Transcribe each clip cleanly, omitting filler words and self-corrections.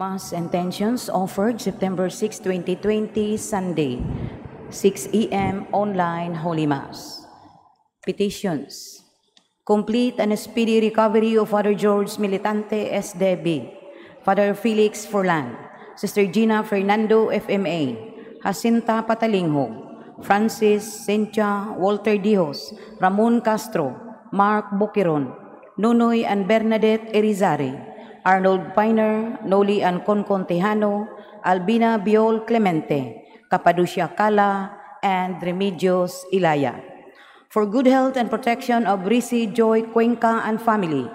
Mass intentions offered September 6, 2020, Sunday, 6 a.m. online Holy Mass. Petitions. Complete and speedy recovery of Father George Militante SDB, Father Felix Forlan, Sister Gina Fernando FMA, Jacinta Patalingho, Francis Cynthia Walter Dios, Ramon Castro, Mark Boquiron, Nunoy and Bernadette Erizari, Arnold Piner, Noli and Concon Tejano, Albina Biol Clemente, Capaducia Cala, and Remedios Ilaya. For good health and protection of Risi Joy Cuenca and family,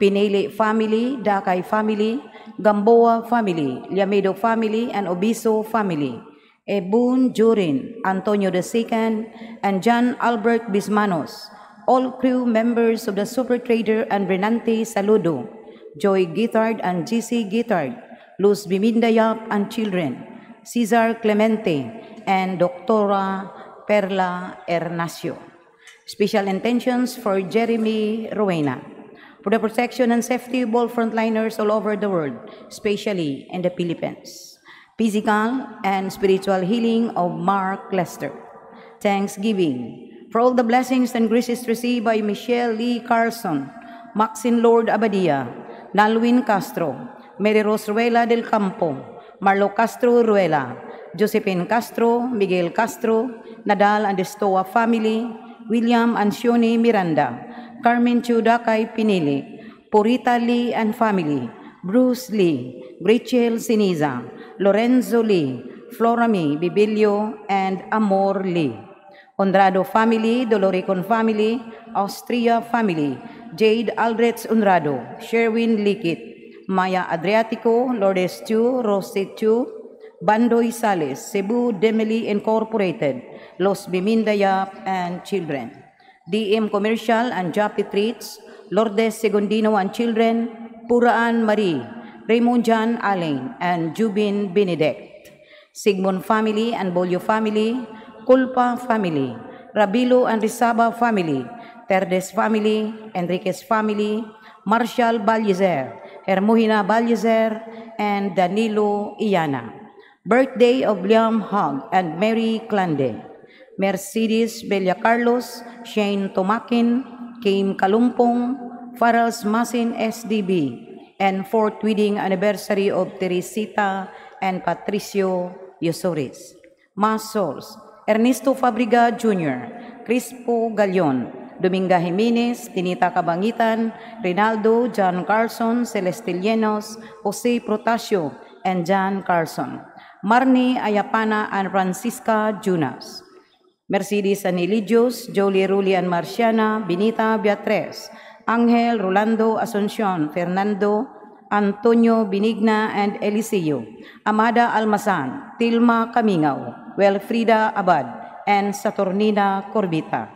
Pinili family, Dakay family, Gamboa family, Llamedo family, and Obiso family, Ebun Jurin, Antonio II, and John Albert Bismanos, all crew members of the Super Trader and Renante Saludo, Joy Guitard and GC Guitard, Luz Bimindayap and children, Cesar Clemente, and Doctora Perla Ernacio. Special intentions for Jeremy Rowena, for the protection and safety of all frontliners all over the world, especially in the Philippines. Physical and spiritual healing of Mark Lester. Thanksgiving for all the blessings and graces received by Michelle Lee Carlson, Maxine Lord Abadia, Nalwin Castro, Mary Rose Ruela del Campo, Marlo Castro Ruela, Josephine Castro, Miguel Castro, Nadal and Estoa family, William Ancione Miranda, Carmen Chudakay Pinili, Purita Lee and family, Bruce Lee, Rachel Siniza, Lorenzo Lee, Florami Bibilio, and Amor Lee. Honrado family, Doloricon family, Austria family, Jade Aldrich Unrado, Sherwin Likit, Maya Adriatico, Lourdes Chu, Rosette Chu, Bandoy Sales, Cebu Demeli Incorporated, Los Bimindayap, and children. DM Commercial and Japi Treats, Lourdes Segundino and children, Puraan Marie, Raymond John Allen, and Jubin Benedict. Sigmund family and Bolio family, Culpa family, Rabilo and Rizaba family, Terdes family, Enriquez family, Marshall Balyezer, Hermohina Balyezer, and Danilo Iana. Birthday of Liam Hogg and Mary Clande. Mercedes Bella Carlos, Shane Tomakin, Kim Kalumpong, Farrell's Masin SDB, and 4th wedding anniversary of Teresita and Patricio Yosoris. Mass Souls, Ernesto Fabriga Jr., Crispo Galion, Dominga Jimenez, Tinita Cabangitan, Rinaldo, John Carlson, Celeste Llenos, Jose Protasio, and John Carlson. Marnie Ayapana and Francisca Junas. Mercedes Anilidios, Jolie Ruli and Marciana, Benita Beatriz, Angel Rolando Asuncion, Fernando, Antonio Benigna and Eliseo, Amada Almasan, Tilma Kamingaw, Welfrida Abad, and Saturnina Corbita.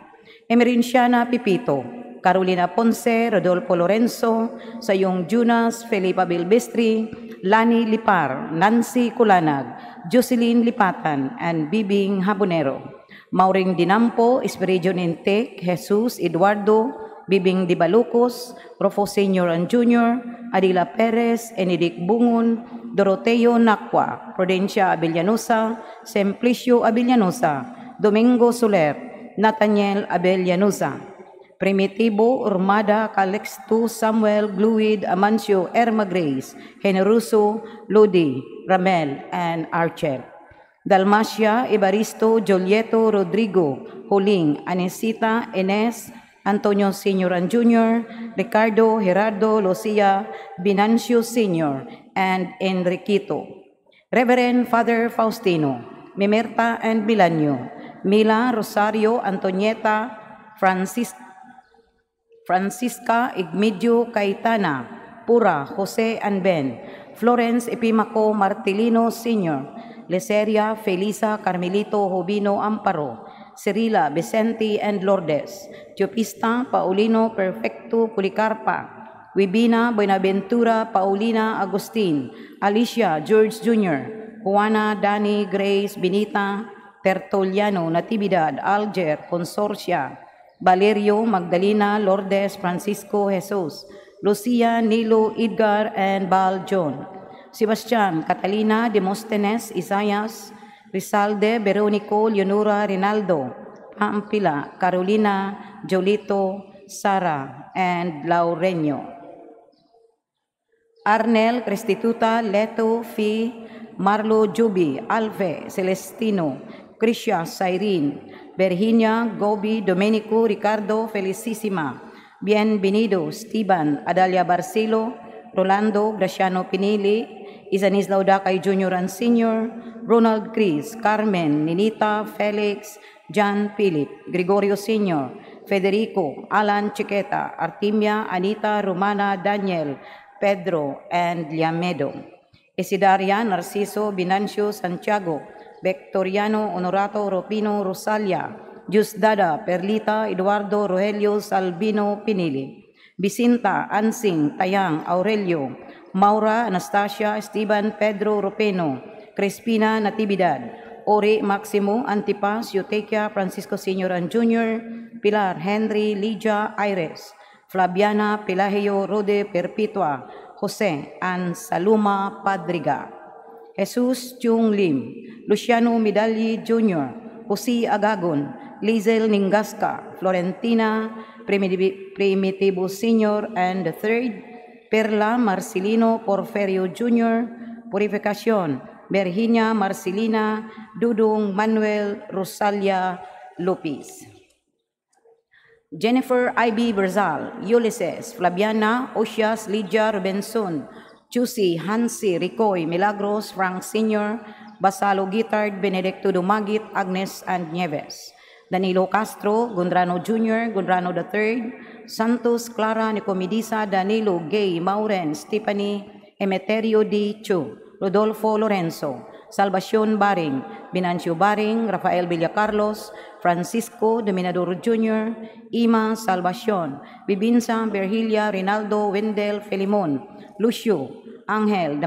Emerinciana Pipito, Carolina Ponce, Rodolfo Lorenzo, Sayong Junas, Felipa Bilbestri, Lani Lipar, Nancy Kulanag, Jocelyn Lipatan, and Bibing Habonero. Mauring Dinampo, Espiridion Intek, Jesus Eduardo, Bibing Dibalucos, Rofo Senior and Junior, Adila Perez, Enidic Bungon, Doroteo Nakwa, Prudencia Abellanosa, Simplicio Abellanosa, Domingo Soler, Nathaniel Abellanosa, Primitivo Urmada Calixto Samuel Gluid Amancio Erma Grace, Generoso Lodi, Ramel, and Archel. Dalmacia Evaristo Jolieto Rodrigo, Huling, Anesita Enes, Antonio Sr. and Jr., Ricardo Gerardo Lucia Binancio Sr., and Enriquito. Reverend Father Faustino, Mimerta and Milanio, Mila Rosario Antonieta Francisca Igmedio Caetana, Pura Jose and Ben, Florence Epimaco Martilino Sr., Leseria Felisa Carmelito Jovino Amparo, Cirila Vicente and Lourdes, Teopista Paulino Perfecto Policarpa, Wibina Buenaventura Paulina Agustin, Alicia George Jr., Juana Dani Grace Benita Tertuliano Natividad Alger Consorcia, Valerio Magdalena Lourdes Francisco Jesus, Lucia Nilo Edgar and Bal John, Sebastian Catalina Demosthenes Isayas, Rizalde Veronico Leonora Rinaldo, Pampila Carolina Jolito Sara, and Laureño. Arnel Restituta Leto Fi Marlo Jubi Alve Celestino Crisha Sairin Virginia Gobi Domenico Ricardo Felicissima Bienvenido Steven Adalia Barcelo Rolando Graciano Pinili Isanislao Dacay Jr. and Sr. Ronald Chris Carmen Ninita Felix John Philip Gregorio Sr. Federico Alan Chiqueta Artimia Anita Romana Daniel Pedro and Liamedo. Isidaria Narciso Binancio Santiago, Victoriano Honorato Ropino Rosalia, Diosdada Perlita Eduardo Rogelio Salvino Pinili, Bicinta Ansing Tayang Aurelio, Maura Anastasia Esteban Pedro Ropeno, Crespina Natividad, Ori Maximo Antipas Eutequia Francisco Sr. and Jr., Pilar Henry Lydia Aires, Flaviana Pelagio Rode Perpetua, Jose and Saluma Padriga, Jesus Chung Lim, Luciano Medalli Jr., Jose Agagon, Lizel Ningasca, Florentina Primitivo Sr. and the Third, Perla Marcelino Porferio Jr., Purificación, Virginia Marcelina Dudung Manuel Rosalia Lopez. Jennifer Ivy Berzal, Ulysses, Flaviana, Osias, Lydia Robinson, Juicy, Hansi, Ricoy, Milagros, Frank Sr., Basalo Guitard, Benedicto Dumagit, Agnes and Nieves, Danilo Castro, Gundrano Jr., Gundrano III, Santos, Clara, Nicomedisa, Danilo, Gay, Mauren, Stephanie, Emeterio D. Chu, Rodolfo Lorenzo, Salvacion Baring, Binancio Baring, Rafael Villacarlos, Francisco Dominador Jr., Ima Salvacion, Bibinsa Virgilia Rinaldo Wendel Felimon, Lucio, Angel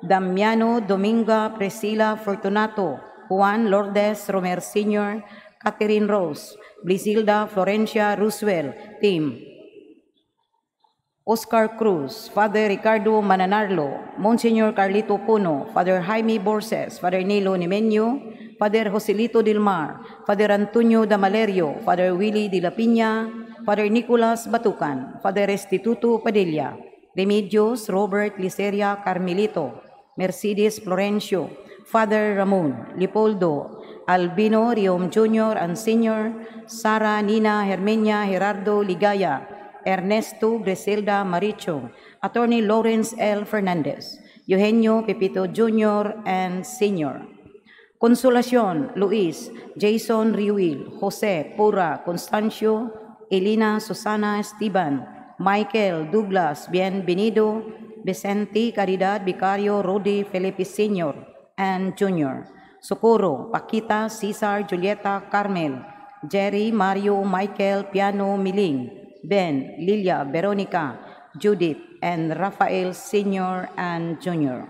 Damiano Dominga Priscila Fortunato, Juan Lourdes Romer Sr., Catherine Rose, Blisilda Florencia Roosevelt, Tim, Oscar Cruz, Father Ricardo Mananarlo, Monsignor Carlito Puno, Father Jaime Borges, Father Nilo Nimenyo, Father Joselito Dilmar, Father Antonio Damalerio, Father Willie de la Piña, Father Nicolas Batucan, Father Restituto Padilla, Remedios Robert Liceria Carmelito, Mercedes Florencio, Father Ramon, Leopoldo, Albino Riom Jr. and Sr., Sara Nina Hermenia Gerardo Ligaya, Ernesto Griselda Maricho, Attorney Lawrence L. Fernandez, Eugenio Pepito Jr. and Sr., Consolacion Luis, Jason Riuil, Jose Pura, Constancio, Elena Susana Esteban, Michael Douglas Bienvenido, Vicente Caridad Vicario Rodi Felipe Sr. and Jr., Socorro, Paquita, Cesar, Julieta, Carmel, Jerry, Mario, Michael, Piano, Miling, Ben, Lilia, Veronica, Judith, and Rafael Sr. and Jr.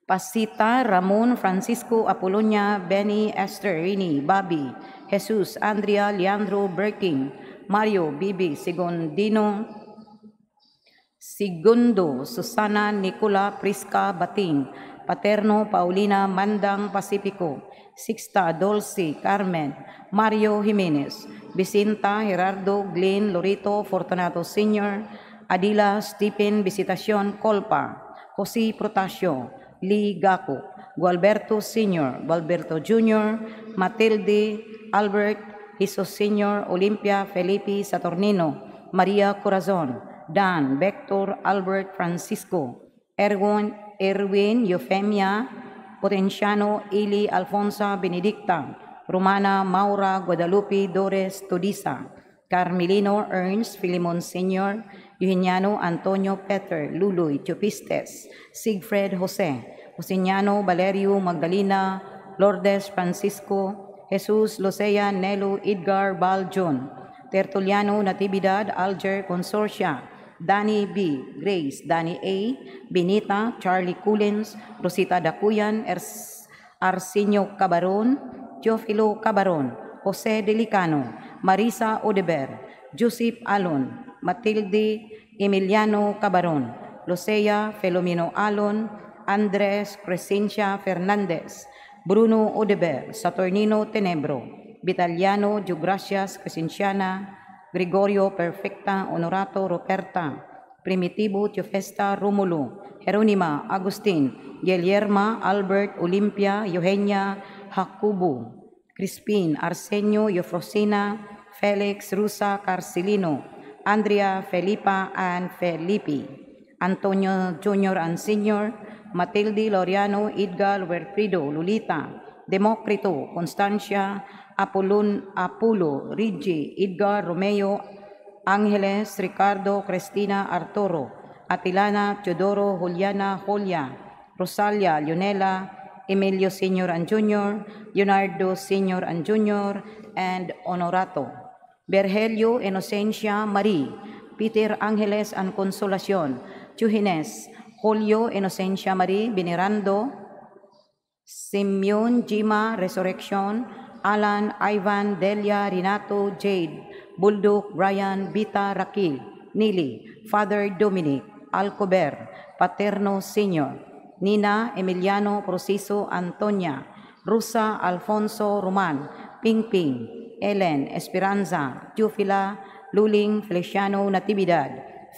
Pasita, Ramon, Francisco, Apolonia, Benny, Esther, Rini, Bobby, Jesus, Andrea, Leandro, Berking, Mario, Bibi, Segundo, Susana, Nicola, Prisca, Bating, Paterno, Paulina, Mandang, Pacifico, Sixta, Dulce, Carmen, Mario Jimenez, Vicenta, Gerardo, Glenn, Lorito, Fortunato Sr., Adila, Stephen, Visitacion, Colpa, Jose Protasio, Lee Gaco, Gualberto Sr., Gualberto Jr., Matilde, Albert, Jesus Sr., Olympia, Felipe, Saturnino, Maria Corazon, Dan, Vector, Albert, Francisco, Erwin, Eufemia, Potenciano, Eli, Alfonsa, Benedicta, Romana, Maura, Guadalupe, Dores, Todisa, Carmelino, Ernst, Filimon Sr., Eugeniano, Antonio, Peter, Luloy, Chopistes, Sigfred, Jose, Joseniano, Valerio, Magdalena, Lourdes, Francisco, Jesus, Lucea, Nelo, Edgar, Bal, John, Tertuliano, Natividad, Alger, Consorcia, Danny B, Grace, Danny A, Benita, Charlie Coolins, Rosita Dacuyan, Arsenio Cabaron, Teofilo Cabaron, Jose Delicano, Marisa Odeber, Joseph Alon, Matilde Emiliano Cabaron, Lucea Felomeno Alon, Andres Crescencia Fernandez, Bruno Odeber, Saturnino Tenebro, Vitaliano Diugracias Crescenciana, Gregorio Perfecta Honorato Roperta, Primitivo Teofesta Romulo, Jeronima Agustin, Guillerma Albert Olimpia Eugenia Jacobo, Crispin Arsenio Eufrosina, Felix Rusa Carcelino, Andrea Felipa and Felipe, Antonio Jr. and Sr., Matilde Loriano, Edgar Werfrido, Lolita, Democrito, Constancia, Apolo, Rigi, Edgar Romeo, Angeles, Ricardo, Cristina, Arturo, Atilana, Teodoro, Juliana, Julia, Rosalia, Leonela, Emilio Sr. and Jr., Leonardo Sr. and Jr., and Honorato, Virgilio Inocencia Marie, Peter Angeles and Consolacion, Chuhines, Julio Inocencia Marie, Venerando, Simeon Jima Resurrection, Alan, Ivan, Delia, Renato, Jade, Bulldog, Brian, Vita, Raquel, Nili, Father Dominic, Alcober, Paterno Sr., Nina, Emiliano, Proceso, Antonia, Rusa, Alfonso, Roman, Pingping, Ellen, Esperanza, Teofila, Luling, Feliciano, Natividad,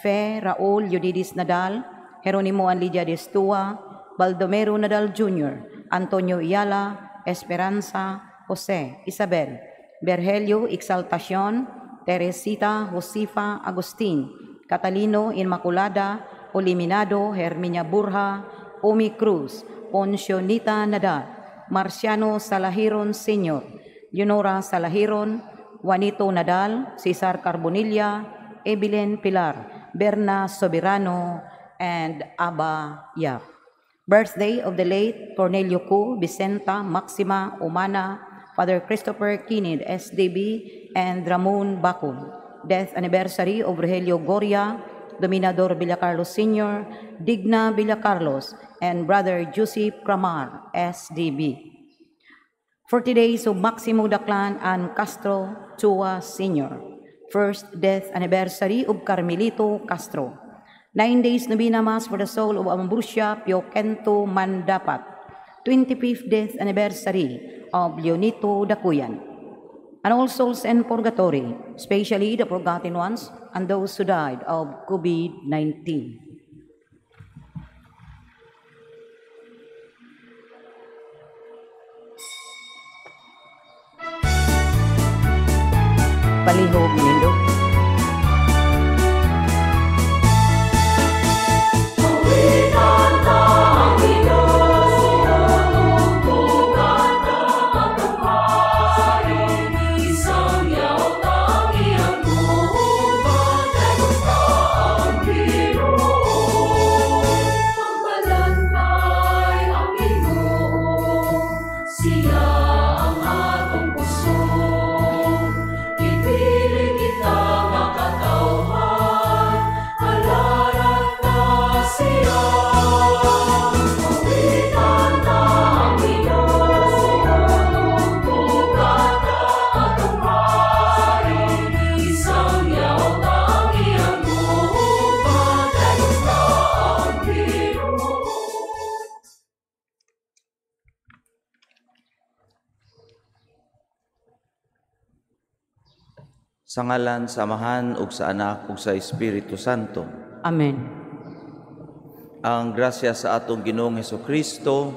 Fe, Raul, Yudidis Nadal, Jeronimo and Lydia Destua, Baldomero Nadal Jr., Antonio Iyala, Esperanza, Jose, Isabel, Virgilio Exaltacion, Teresita, Josefa, Agustin, Catalino Inmaculada, Oliminado, Herminia Burja, Omi Cruz, Poncionita Nadal, Marciano Salahiron Sr., Leonora Salahiron, Juanito Nadal, Cesar Carbonilla, Evelyn Pilar, Berna Soberano, and Abba Yap. Birthday of the late Cornelio Cu, Vicenta, Maxima, Umana, Father Christopher Kinid, SDB, and Ramon Bacon. Death anniversary of Rogelio Goria, Dominador Villacarlos Sr., Digna Villacarlos, and Brother Joseph Cramar, SDB. 40 days of Maximo Daclan and Castro Chua Sr. First death anniversary of Carmelito Castro. 9 days Novena Mass for the soul of Ambrosia Pioquento Mandapat. 25th death anniversary of Leonito Dacuyan. And all souls in purgatory, especially the forgotten ones and those who died of COVID-19. Palihog Nindo. Sa ngalan sa Amahan ug sa Anak ug sa Espiritu Santo. Amen. Ang grasya sa atong Ginoong Hesukristo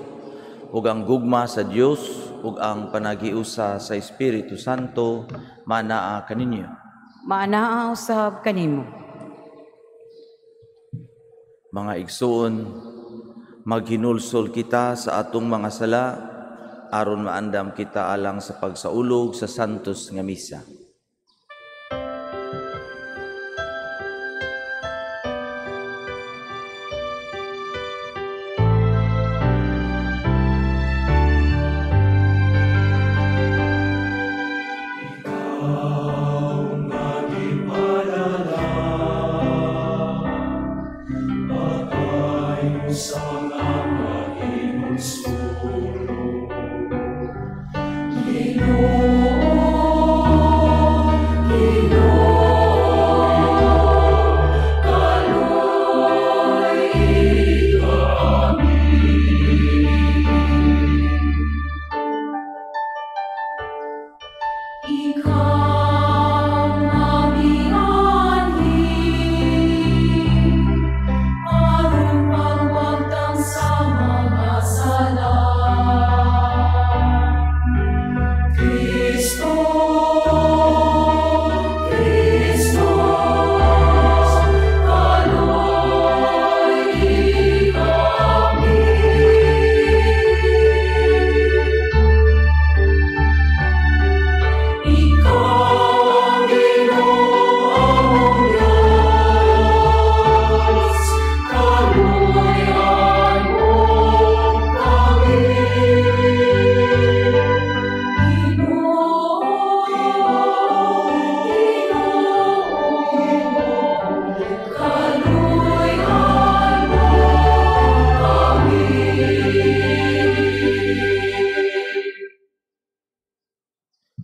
ug ang gugma sa Dios ug ang panagiusa sa Espiritu Santo manaa kaninyo. Maanaa usab kanimo. Mga igsuon, maghinulsol kita sa atong mga sala aron maandam kita alang sa pagsaulog sa santos nga misa.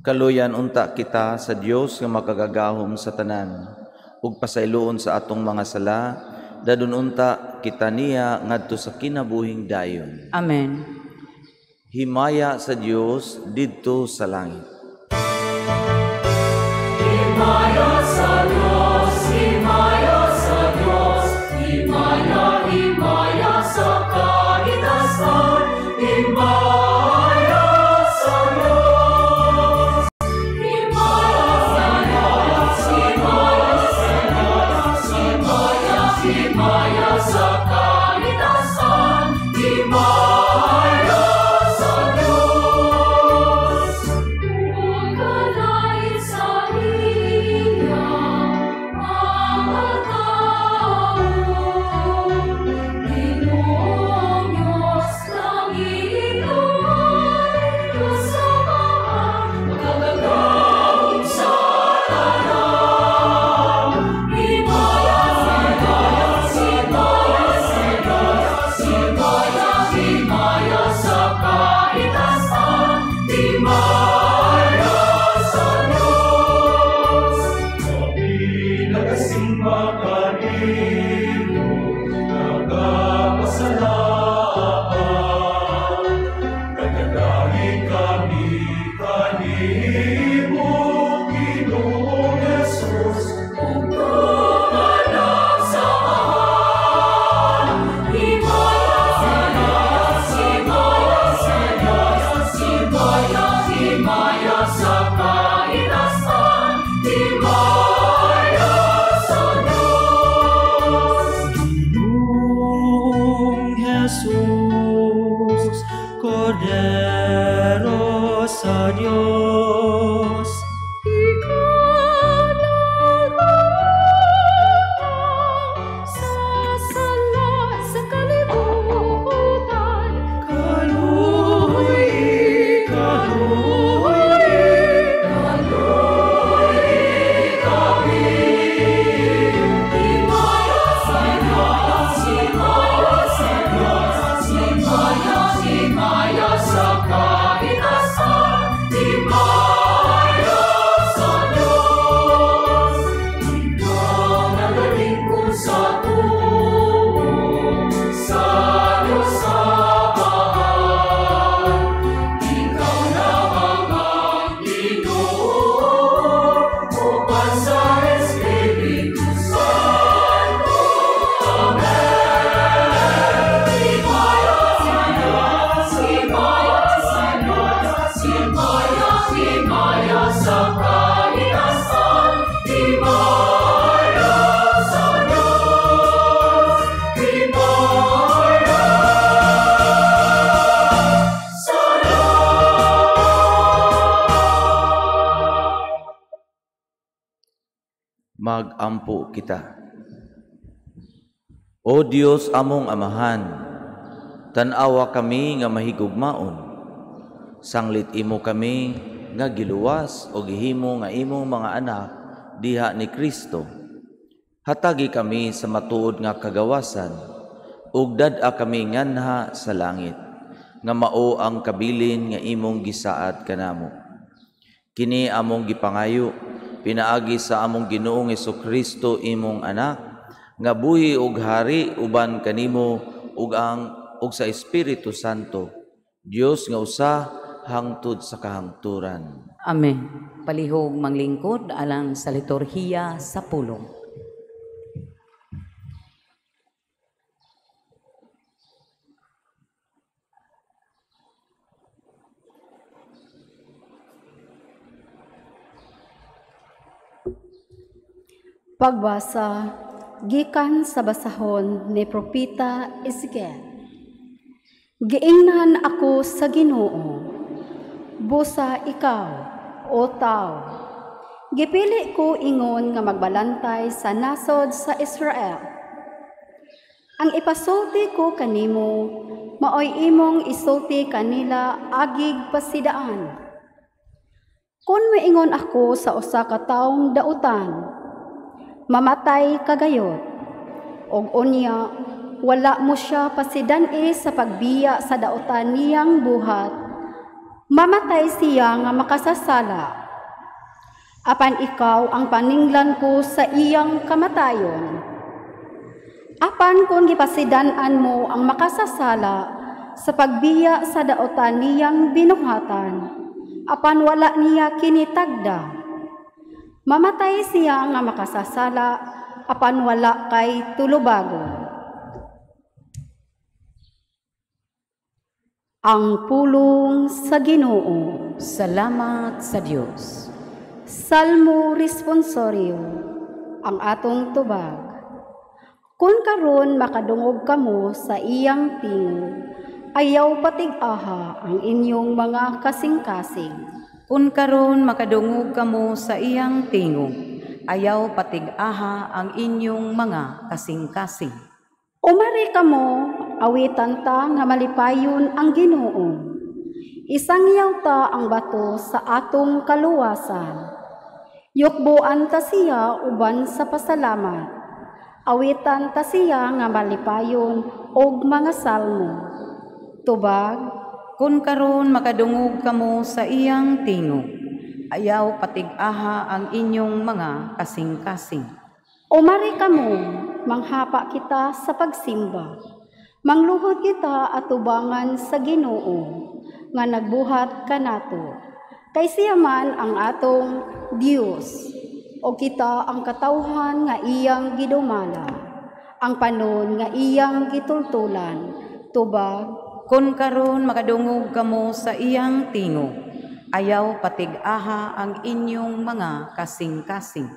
Kaluyan unta kita sa Dios nga makagagahom sa tanan, ug pasayloon sa atong mga sala, dadun unta kita niya ngadto sa kinabuhing dayon. Amen. Himaya sa Dios didto sa langit. Himaya sa Diyos, himaya sa Diyos, himaya sa kalikasan, himaya sa Diyos. Himaya sa Diyos, himaya sa kalikasan, himaya sa Diyos. Pagkalain sa iya, mga taon, Ginoong Diyos ng inuman, kasamahan, magagagahong sa tanan. Himaya sa Diyos, himaya sa kalikasan, himaya sa Diyos. Kami nagasimba kanino, nagpasalamat, nagdadahig kami kanimo, Ginoong Jesus, ug tumanang saan. Himaya sa Diyos, himaya sa kalikasan, himaya sa Diyos. Ginoong Jesus, Kordero sa Diyos, Ikaw naghahatag sa sala sa kalibutan. kaluoy, kami. Himaya sa Diyos, himaya sa kalikasan, himaya sa Diyos. Ikaw nagalingkod sa tubo, sa Diyos Amahan. Ikaw lamang ang Ginoo, upan sa Espiritu Santo. Amen. Himaya sa Diyos, himaya sa kalikasan, himaya sa Diyos, himaya sa Diyos. Magampo kita. O Dios among amahan, tan-awa kami nga mahigugmaon. Sanglit imo kami nga giluwas o gihimo nga imong mga anak diha ni Kristo. Hatagi kami sa matuod nga kagawasan, ug dad-a kami nganha sa langit, nga mao ang kabilin nga imong gisaad kanamo. Kini among gipangayo, pinaagi sa among Ginoong Hesukristo imong anak, nga buhi ug hari uban kanimo ug sa Espiritu Santo, Dios nga usa hangtod sa kahangturan. Amen. Palihog manglingkod alang sa liturhiya sa pulong. Pagbasa gikan sa basahon ni Propeta Ezekiel. Giingnan ako sa Ginoo, busa ikaw, o tao. Gipili ko ingon nga magbalantay sa nasod sa Israel. Ang ipasulti ko kanimo, maoy imong isulti kanila agig pasidaan. Kung maingon ako sa usa ka taong dautan, mamatay kagayot, og unya wala mo siya pasidani sa pagbiya sa dautan niyang buhat, Mamatay siya nga makasasala. Apan ikaw ang paninglan ko sa iyang kamatayon. Apan kung gipasidan-an mo ang makasasala sa pagbiya sa daotan niyang binuhatan, apan wala niya kinitagda. Mamatay siya nga makasasala, apan wala kay tulubago. Ang pulong sa Ginoo. Salamat sa Dios. Salmo responsorio. Ang atong tubag. Kung karon makadungog kamo sa iyang tingog, ayaw patig-aha ang inyong mga kasing-kasing. Kung karon makadungog kamo sa iyang tingog, ayaw patig-aha ang inyong mga kasing-kasing. Umari kamo, awitan ta nga malipayon ang Ginoo. Isangyaw ta ang bato sa atong kaluwasan. Yukbuan ta siya uban sa pasalamat. Awitan ta siya nga malipayon og mga salmo. Tubag, Kung karon makadungog kamo sa iyang tingog, ayaw patig-aha ang inyong mga kasing-kasing. umari kamo, manghapa kita sa pagsimba. Mangluhod kita atubangan sa Ginoo nga nagbuhat kanato. Kay siya man ang atong Dios, o kita ang katawhan nga iyang gidumala, ang panon nga iyang gitultulan. Tubag, Kung karon makadungog kamo sa iyang tingog, ayaw patig-aha ang inyong mga kasing-kasing.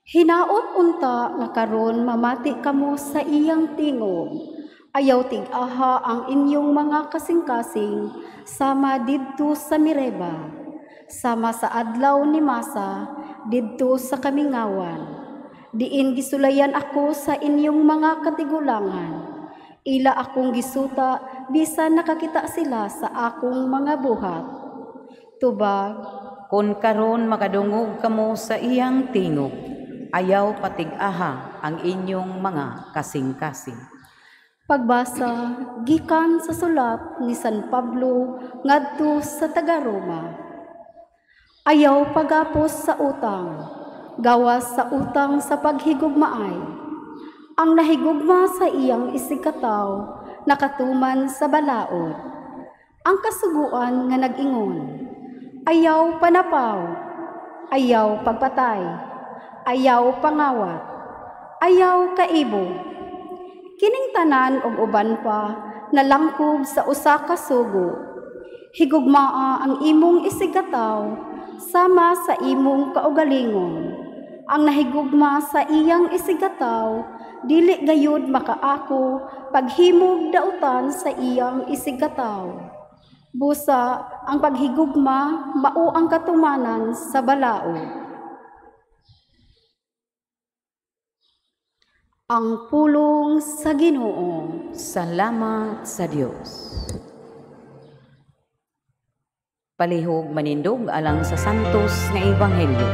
hinaot unta nga karon mamati kamo sa iyang tingog. Ayaw tig-aha ang inyong mga kasing-kasing sama didto sa Mireba, sama sa adlaw ni Masa didto sa Kamingawan. Diin gisulayan ako sa inyong mga katigulangan. Ila akong gisuta bisan nakakita sila sa akong mga buhat. Tubag, Kung karon makadungog kamo sa iyang tingog, ayaw patig-aha ang inyong mga kasing-kasing. pagbasa gikan sa sulat ni San Pablo ngadto sa taga-Roma. Ayaw pagapos sa utang, gawas sa utang sa paghigugmaay. Ang nahigugma sa iyang isigkataw, nakatuman sa balaod. Ang kasuguan nga nag-ingon, ayaw panapaw, ayaw pagpatay, ayaw pangawat, ayaw kaibo. Kining tanan og uban pa nalangkog sa usa ka sugo. Higugmaa ang imong isigataw sama sa imong kaugalingon. Ang nahigugma sa iyang isigataw dili gayud makaako paghimog dautan sa iyang isigataw. Busa ang paghigugma mao ang katumanan sa balaod. Ang pulong sa Ginoo. Salamat sa Dios. Palihog manindog alang sa santos nga ebanghelyo.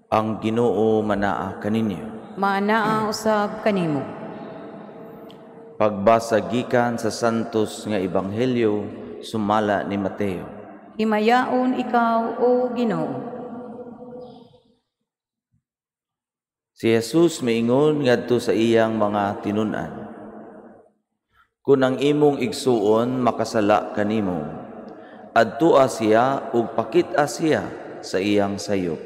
Ang Ginoo manaa kaninyo. Maanaa usab kanimo. Pagbasa gikan sa santos nga ebanghelyo sumala ni Mateo. Himayaon ikaw, O Ginoo. Si Jesus miingon ngadto sa iyang mga tinun-an. Kung ang imong igsuon makasala kanimo, adtua siya ug pakit-a siya sa iyang sayop.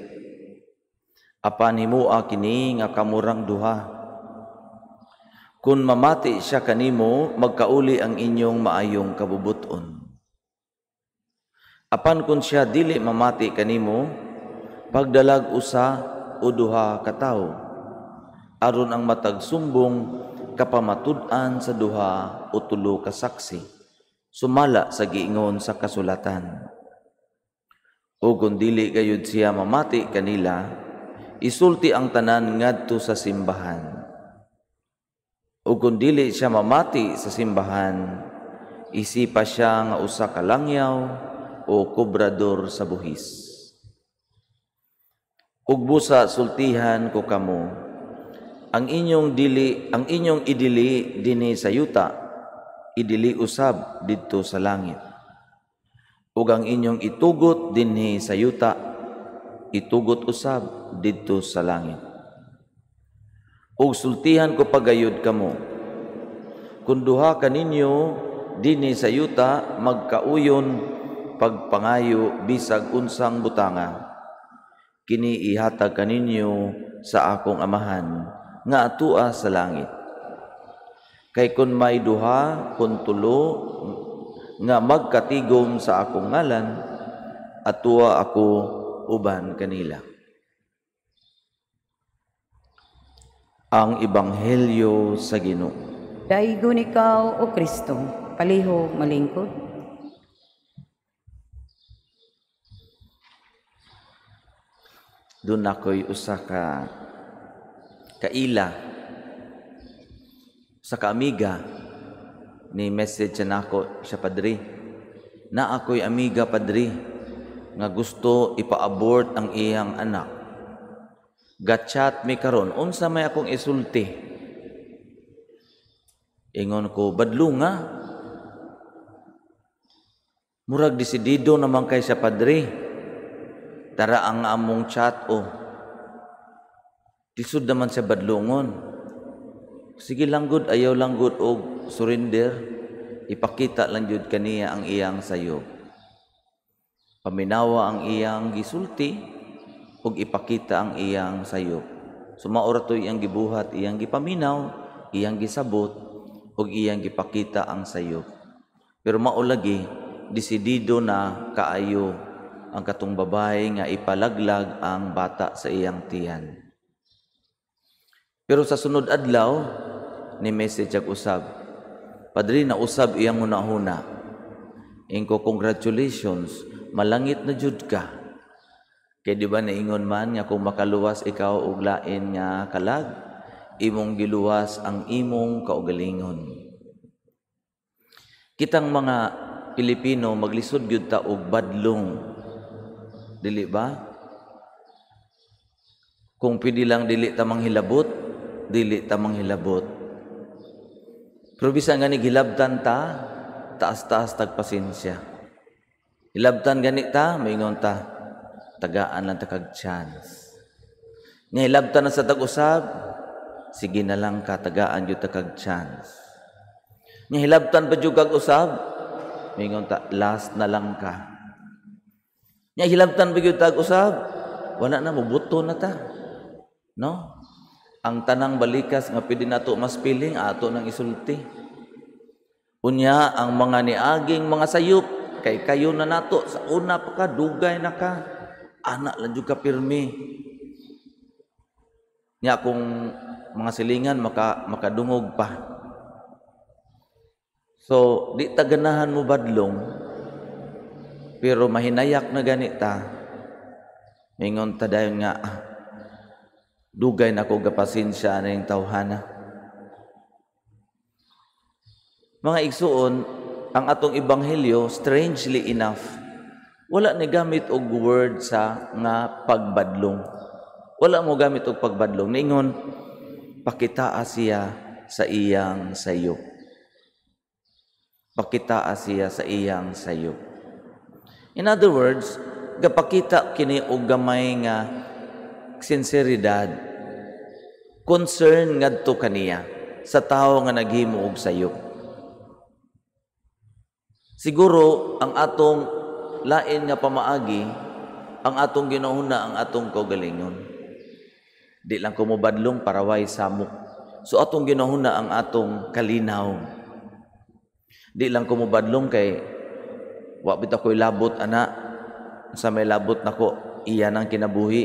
Apan himua kini nga kamurang duha. Kung mamati siya kanimo, magkauli ang inyong maayong kabubuton. Apan kung siya dili mamati kanimo, pagdalag usa o duha ka tawo, aron ang matag sumbong kapamatud-an sa duha o tulo ka saksi, sumala sa giingon sa kasulatan. O kung dili gayud siya mamati kanila, isulti ang tanan ngadto sa simbahan. O kung dili siya mamati sa simbahan, isipa siya nga usa ka langyaw o kobrador sa buhis. Ug busa sultihan ko kamo, ang inyong idili dinhi sa yuta, idili usab didto sa langit. Ug ang inyong itugot dinhi sa yuta, itugot usab didto sa langit. Ug sultihan ko pagayod kamo, kung duha kaninyo dinhi sa yuta magkauyon pagpangayo bisag unsang butanga, kini ihatag kaninyo sa akong amahan nga atua sa langit. Kay kun may duha kun tulo nga magkatigom sa akong ngalan, atua ako uban kanila. Ang Ebanghelyo sa Ginoo. Daigon ikaw, O Kristo, palihog malingkod. Doon ako'y usa ka kaila, usa ka amiga, ni message na ako siya, Padre, na ako'y amiga, Padre, nga gusto ipa-abort ang iyang anak. Gatchat mi karon, unsa may akong isulti? Ingon ko, badlo nga. Murag desidido naman kay sa Padre. Tara ang among chat o. Tisod naman sa badlungon. Sige lang gud, ayaw lang gud og surrender. Ipakita lang jud kaniya ang iyang sayo. Paminawa ang iyang gisulti ug ipakita ang iyang sayop. Sumaora to iyang gibuhat, iyang gipaminaw, iyang gisabot ug iyang gipakita ang sayop. Pero maulagi desidido na kaayo ang katong babae nga ipalaglag ang bata sa iyang tiyan. Pero sa sunod adlaw ni message ag usab, Padre, na usab iyang hunahuna. Ingko, congratulations, malangit na jud ka. Kaya di ba naingon man nga kung makaluwas ikaw og lain nga kalag, imong giluwas ang imong kaugalingon. Kitang mga Pilipino maglisod gyud ta og badlong. Dili ba? Kung pidi lang dili ta manghilabot, dili ta manghilabot. Pero bisan gani gilabtan ta, taas-taas tag pasensya. Hilabtan gani ta, maingon ta, tagaan lang takag chance. Nga hilabtan na sa tag-usab, sige na lang ka, tagaan yung takag chance. Nga hilabtan pa yung kag-usab, mingon ta, last na lang ka. Nga hilabtan pa yung tag-usab, wala na, mubuto na ta. No? Ang tanang balikas nga pwede nato mas piling, ato nang isulti. Unya, ang mga niaging mga sayop, kay kayo na nato, sa una pa ka, dugay na ka. Anak lang juga pirmi. Nya kung mga silingan makadungog pa. So, di ta ganahan mo badlong, pero mahinayak na ganita. Mingon ta dayon nga, dugay na ko gapasensya na yung tawhana. Mga igsuon, ang atong ebanghelyo, strangely enough, wala ni gamit og word sa nga pagbadlong. Wala mo gamit og pagbadlong. Ningon, pakitaa siya sa iyang sayop. pakita siya sa iyang sayop. In other words, gapakita kini og gamay nga sinseridad, concern ngadto kaniya sa tawo nga naghimo og sayop. Siguro ang atong lain nga pamaagi, ang atong ginahuna, ang atong kaugalingon. Di lang ko mobadlong paraway samok. So atong ginahuna ang atong kalinaw. Di lang ko mobadlong kay wa bitaw ko'y labot ana, sa may labot nako iyan ang kinabuhi.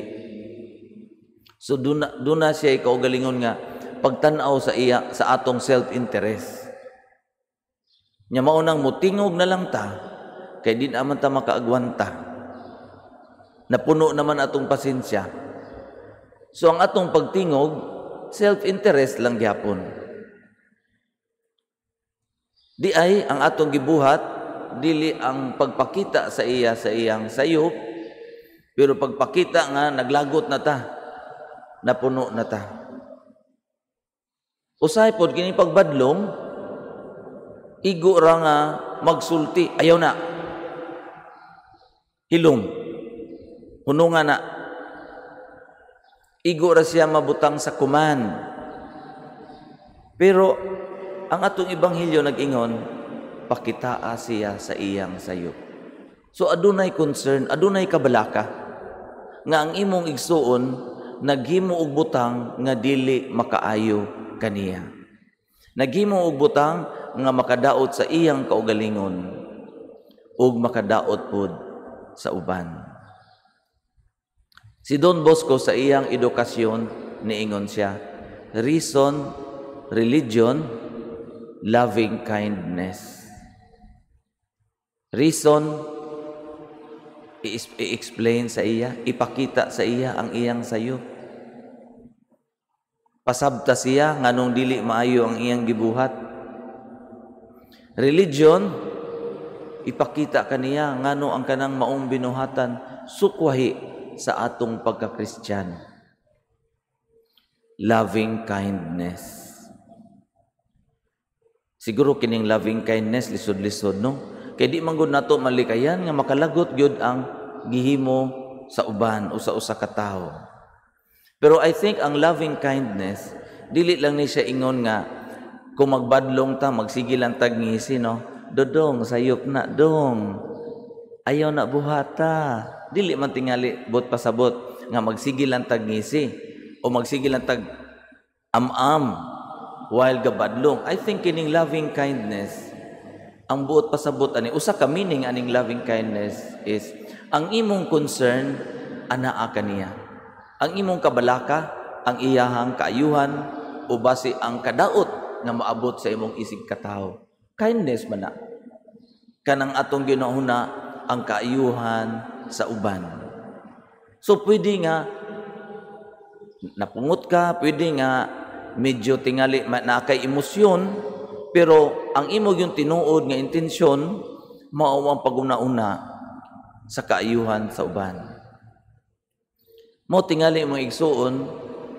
So duna siya kaugalingon nga pagtan-aw sa iya sa atong self-interest. Nya maunang mutingog na lang ta kay di naman ta makaagwanta. Napuno naman atong pasensya. So ang atong pagtingog, self-interest lang gyapon. Di ay ang atong gibuhat, dili ang pagpakita sa iyang sayop, pero pagpakita nga naglagot na ta, napuno na ta. Usahay pod kini pagbadlong, igo ra nga magsulti, ayaw na. Hilom, hunungan na. Igo ra siya mabutang sa kuman. Pero ang atong ibanghilyo nag-ingon, pakitaa siya sa iyang sayop. So adunay concern, adunay kabalaka nga ang imong igsuon naghimo og butang nga dili makaayo kaniya. Naghimo og butang nga makadaot sa iyang kaugalingon ug makadaot pod sa uban. Si Don Bosco sa iyang edukasyon niingon siya, reason, religion, loving kindness. Reason, i-explain sa iya, ipakita sa iya ang iyang sayop. Pasabta siya nganong dili maayo ang iyang gibuhat. Religion, ipakita kaniya ngano ang kanang maong binuhatan sukwahi sa atong pagka-Kristiyano. Loving kindness. Siguro kining loving kindness lisod-lisod no. Kay di man gud nato malikayan nga makalagot gyud ang gihimo sa uban o sa usa ka tawo. Pero I think ang loving kindness dili lang ni siya ingon nga kung magbadlong ta magsige lang tag ngisi no. Dodong sayop na dong. Ayaw na buhata. Dili man tingali bot pasabot nga magsige lang tag ngisi o magsige lang tag am-am while gabadlong. I think kining loving kindness ang buot pasabot ani usa ka meaning aning loving kindness is ang imong concern anaa kaniya. Ang imong kabalaka, ang iyahang kaayuhan o base ang kadaot nga maabot sa imong isig katawo. Kindness man na. Kanang atong ginahuna ang kaayuhan sa uban. So pwede nga napungot ka, pwede nga medyo tingali na kay emosyon, pero ang imo yung tinuod nga intensyon mao ang paguna-una sa kaayuhan sa uban. Mo tingali mo igsuon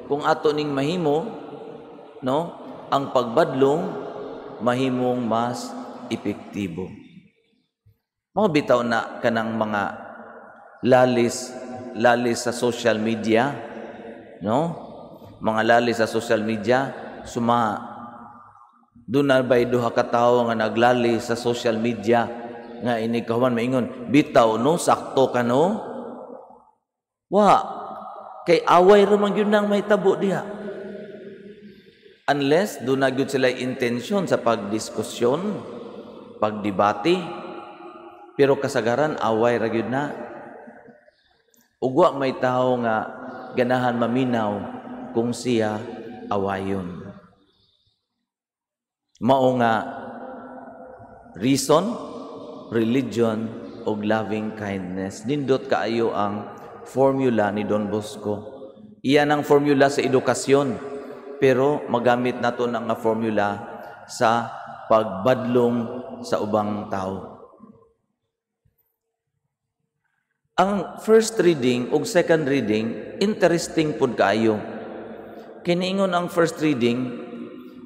kung ato ning mahimo no ang pagbadlong mahimong mas epektibo. Mo bitaw na kanang mga lalis sa social media no mga lalis sa social media doon na ba'y duha ka tawo nga naglali sa social media nga inikawan maingon bitaw no sakto ka no wa kay away ramang yun nang may tabo diha unless doon na gyud sila intensyon sa pagdiskusyon pagdebate pero kasagaran away ra gyud na ugwa may tawo nga ganahan maminaw kung siya awayon. Mao nga reason, religion, ug loving kindness. Nindot kaayo ang formula ni Don Bosco. Iyan ang formula sa edukasyon, pero magamit nato ng formula sa pagbadlong sa ubang tao. Ang first reading ug second reading, interesting pud kaayo. Kiniingon ang first reading,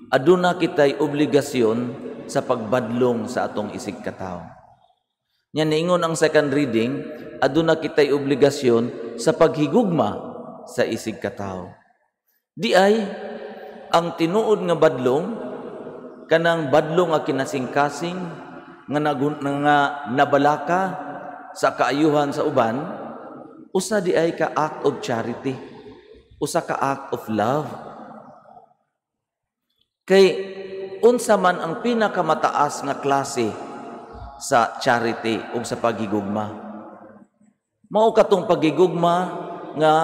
aduna kitay obligasyon sa pagbadlong sa atong isig katawo. Nya niingon ang second reading, aduna kitay obligasyon sa paghigugma sa isig katawo. Di ay ang tinuod nga badlong kanang badlong nga kinasingkasing nga nabalaka sa kaayuhan sa uban, usa di ay ka act of charity, usa ka act of love. Kay unsa man ang pinakamataas nga klase sa charity ug sa paghigugma, mao katong paghigugma nga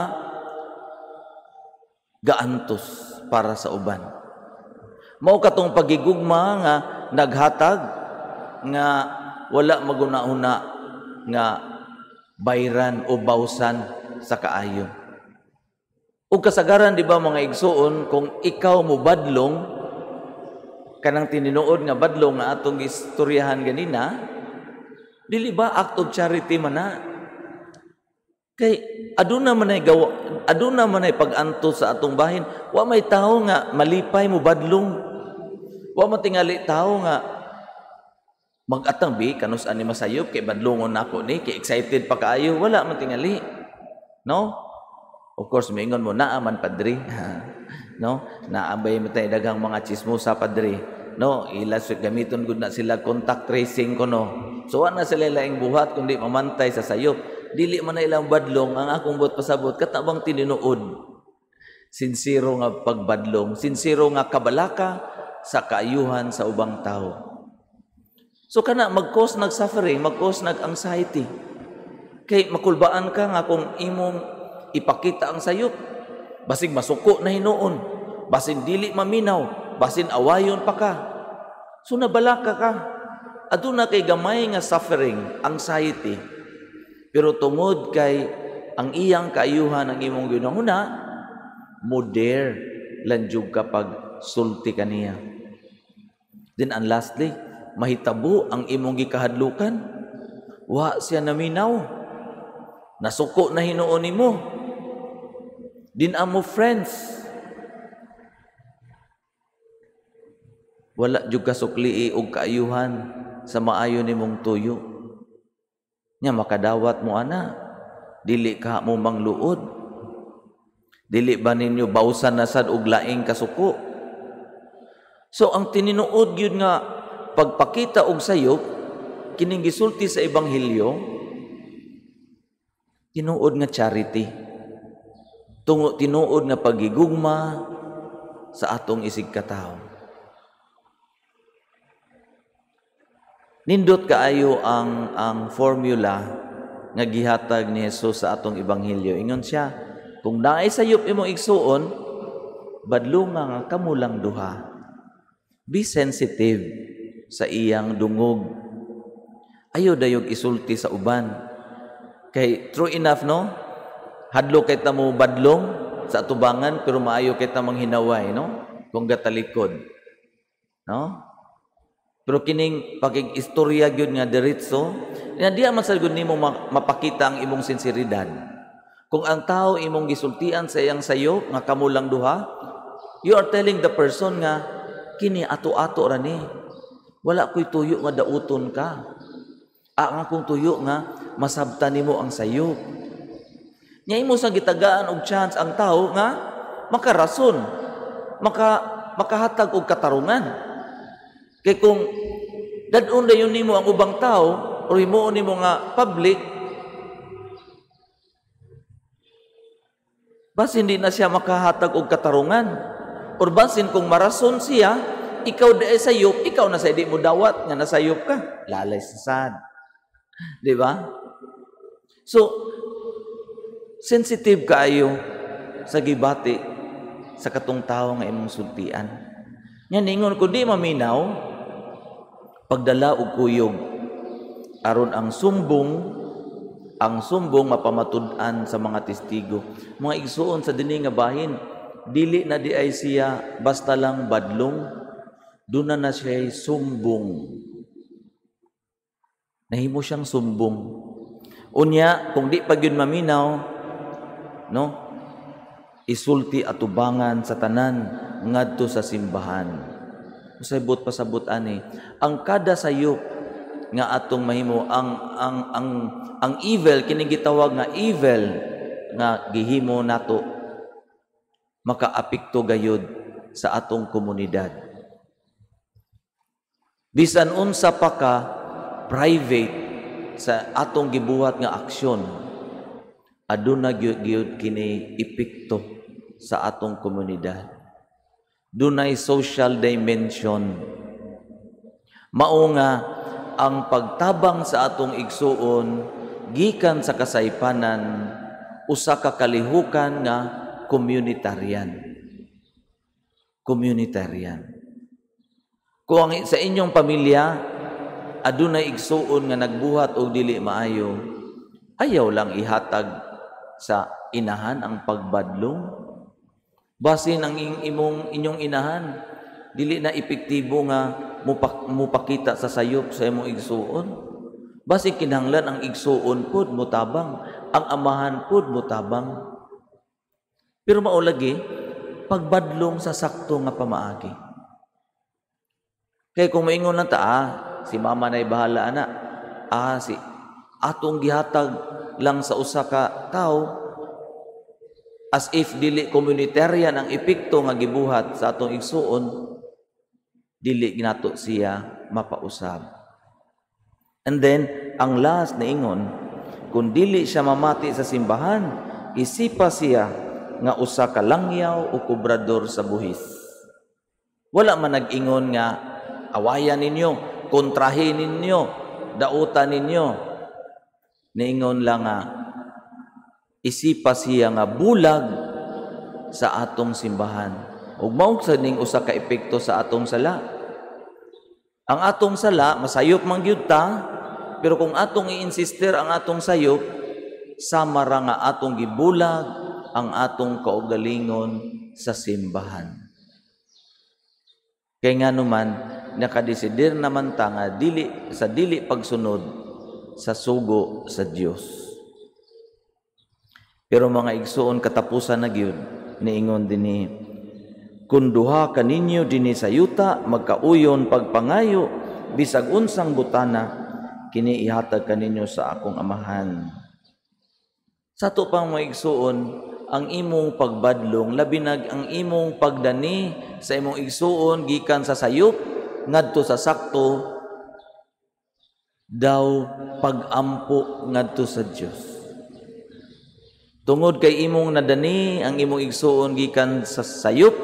gaantos para sa uban. Mao katong paghigugma nga naghatag nga wala maguna-una nga bayran o bawsan sa kaayo. Ug kasagaran di ba mga igsuon, kung ikaw mo badlong kanang tininuod nga badlong nga atong istoryahan ganina, dili ba act of charity man na? Kay aduna man ay pag-antos sa atong bahin, wa may tawo nga malipay mo badlong. Wa matingali tawo nga mag-atang bi kanus ani masayop kay badlongon nako ni, kay excited pa kaayo, wala man tingali. No? Of course, maingon mo naa man padri. No? Naabay mo tayo daghang mga chismosa padri. No, ilas gamiton gud na sila contact tracing kuno. So ana sila laing buhat kundi mamantay sa sayop. Dili man na ilang badlong, ang akong buot pasabot katabang tininuod. Sinsiro nga pagbadlong, sinsiro nga kabalaka sa kaayuhan sa ubang tao. So kana mag-cause nag suffering, mag-cause nag anxiety. Kay makulbaan ka nga kung imong ipakita ang sayop, basig masuko na hinuon, basin dili maminaw, basin awayon pa ka. So nabalaka ka. Aduna kay gamay nga suffering, anxiety. Pero tungod kay ang iyang kaayuhan ang imong ginahuna, moder lanjug kapag sulti kaniya. Then and lastly, mahitabo ang imong gikahadlukan, wa siya naminaw, nasuko na hinuon nimo. Din amo friends, wala jud kasukli og kaayuhan sa maayo nimong tuyo. Nya makadawat mo ana, dili ka mo mangluod. Dili ba ninyo bawsan na sad og laing kasuko? So ang tininuod gyud nga pagpakita og sayop kining gisulti sa ebanghelyo, tinuod nga charity. Tinuod nga pagigugma sa atong isig katawo. Nindot kaayo ang formula nga gihatag ni Jesus sa atong ebanghelyo. Ingon siya, kung naay sayop imong igsuon, badlunga nga kamo lang duha. Be sensitive sa iyang dungog. Ayo dayog isulti sa uban. Kay true enough no, hadlo kay ta mo badlong sa atubangan pero maayo kay ta manghinaway no, kung gatalikod. No? Pero kining pakig-istorya gyud nga diretso, diha man sad gyud nimo mapakita ang imong sinseridad. Kung ang tao imong gisultian sa iyang sayo nga kamo lang duha, you are telling the person nga kini ato-ato ra ni. Wala ko'y tuyo nga dauton ka. Ang akong tuyo nga masabtan nimo ang sayo. Nya imo sa gitagaan og chance ang tao nga makarason, makahatag og katarungan. Kay kung dadon dayon nimo ang ubang tao o himuon nimo nga public, basin hindi na siya makahatag og katarungan. Or basin kung marason siya, ikaw daay sayop, ikaw na sa di mo dawat nga nasayop ka. Lalay sa sad. Di ba? So, sensitive kaayo sa gibati sa katong tawo nga imong sultian. Nya ningon ko di maminaw pagdala og kuyog aron ang sumbong mapamatud-an sa mga testigo. Mga igsuon sa dinhi nga bahin, dili na di ay siya basta lang badlong, duna na siya sumbong. Nahimo siyang sumbong. Unya kung di pa gyud maminaw, no? Isulti atubangan sa tanan ngadto sa simbahan. Usabot pasabot ani, ang kada sayop nga atong mahimo ang evil kini gitawag nga evil nga gihimo nato makaapekto gayud sa atong komunidad. Bisan unsa pa ka private sa atong gibuhat nga aksyon, aduna gyud kini epekto sa atong komunidad. Dunay social dimension. Mao nga ang pagtabang sa atong igsuon gikan sa kasaypanan usa ka kalihukan nga communitarian. Kung sa inyong pamilya adunay igsuon nga nagbuhat og dili maayo, ayaw lang ihatag sa inahan ang pagbadlong. Basin ang inyong inahan dili na epektibo nga mupakita sa sayop sa imong igsuon. Basin kinahanglan ang igsuon pud mutabang, ang amahan pud mutabang. Pero mao lagi pagbadlong sa sakto nga pamaagi. Kay kung maingon lang ta, si mama nay bahala ana. Si atong gihatag lang sa usa ka tawo as if dili communitarian ang epekto nga gibuhat sa atong igsuon, dili ginato siya mapausab. And then ang last na ingon, kung dili siya mamati sa simbahan, isipa siya nga usa ka langyaw o kubrador sa buhis. Wala man nag-ingon nga awayan ninyo, kontrahin ninyo, dautan ninyo. Niingon lang nga isipa siya nga bulag sa atong simbahan. Ug mao sa ning usa ka epekto sa atong sala. Ang atong sala masayop man gyud ta, pero kung atong i-insister ang atong sayop, sama ra nga atong gibulag ang atong kaugalingon sa simbahan. Kay nga naman nakadesider naman ta nga dili pagsunod sa sugo sa Dios. Pero mga igsuon katapusan na gyud niingon dinhi, kun duha kaninyo dinhi sa yuta magkauyon pagpangayo bisag unsang butana kini ihatag kaninyo sa akong amahan. Sa to pang mga igsuon, ang imong pagbadlong labinag ang imong pagdani sa imong igsuon gikan sa sayop ngadto sa sakto daw pagampo ngadto sa Dios. Tungod kay imong nadani ang imong igsuon gikan sa sayop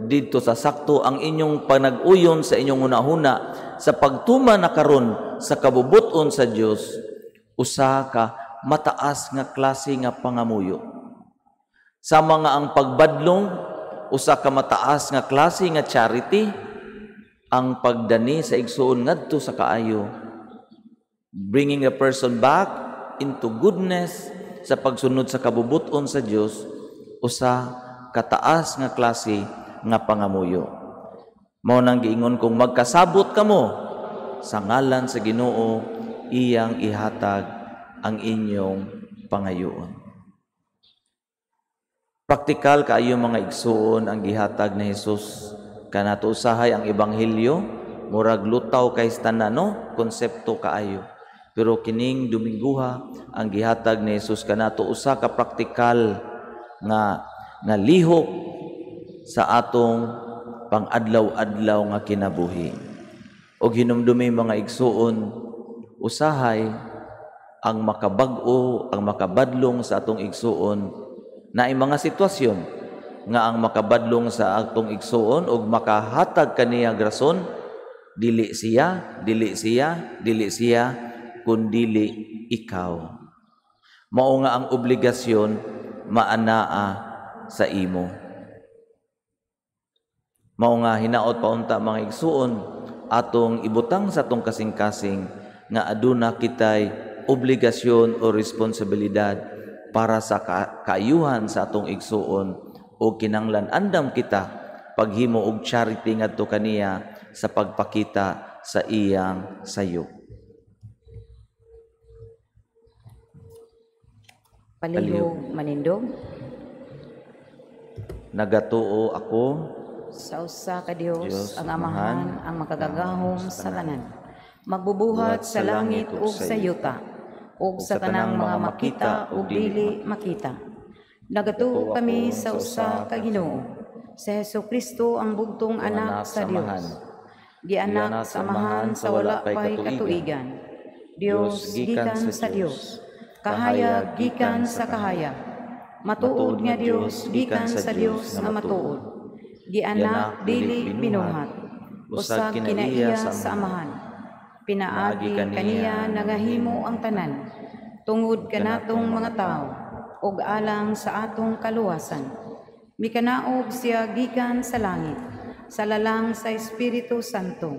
didto sa sakto, ang inyong panag-uyon sa inyong hunahuna sa pagtuman na karon sa kabubuton sa Dios, usa ka mataas nga klase nga pangamuyo. Sama nga ang pagbadlong usa ka mataas nga klase nga charity, ang pagdani sa igsuon ngadto sa kaayo, bringing a person back into goodness sa pagsunod sa kabubuton sa Dios, usa kataas nga klase nga pangamuyo. Mao nang giingon kung magkasabot kamo sa ngalan sa Ginoo, iyang ihatag ang inyong pangayoon. Praktikal kaayo mga igsuon ang gihatag ni Hesus kanato usahay ang ebanghelyo, murag lutaw kay tanano konsepto kaayo. Pero kining Dominguha ang gihatag ni Hesus kanato usa ka praktikal nga lihok sa atong pang-adlaw-adlaw nga kinabuhi. Og hinumdumi mga igsuon, usahay ang makabag-o, ang makabadlong sa atong igsuon na ay mga sitwasyon nga ang makabadlong sa atong igsuon og makahatag kaniya rason, dili siya kundili ikaw. Mao nga ang obligasyon maanaa sa imo. Mao nga hinaot paunta mga igsuon atong ibutang sa atong kasing-kasing nga aduna kitay obligasyon o responsibilidad para sa kaayuhan sa atong igsuon o kinanglan andam kita paghimo og charity ngadto kaniya sa pagpakita sa iyang sayop. Palihog manindog. Nagatuo ako Sa usa ka Dios, Dios, ang Amahan, ang makagagahom sa tanan. Magbubuhat sa langit ug sa yuta, ug sa tanang mga makita ug dili makita. Nagatuo kami sa usa ka Ginoo, sa Hesukristo ang bugtong anak sa Dios. Gianak sa amahan sa wala pay katuigan. Dios gikan sa Dios, kahayag gikan sa kahayag. Matuod nga Dios gikan sa Dios nga matuod. Gianak dili binuhat, usag kinaiya sa amahan. Pinaagi kaniya nagahimo ang tanan, tungod kanatong mga tao, ug alang sa atong kaluwasan. Mikanaog siya gikan sa langit, sa lalang sa Espiritu Santo.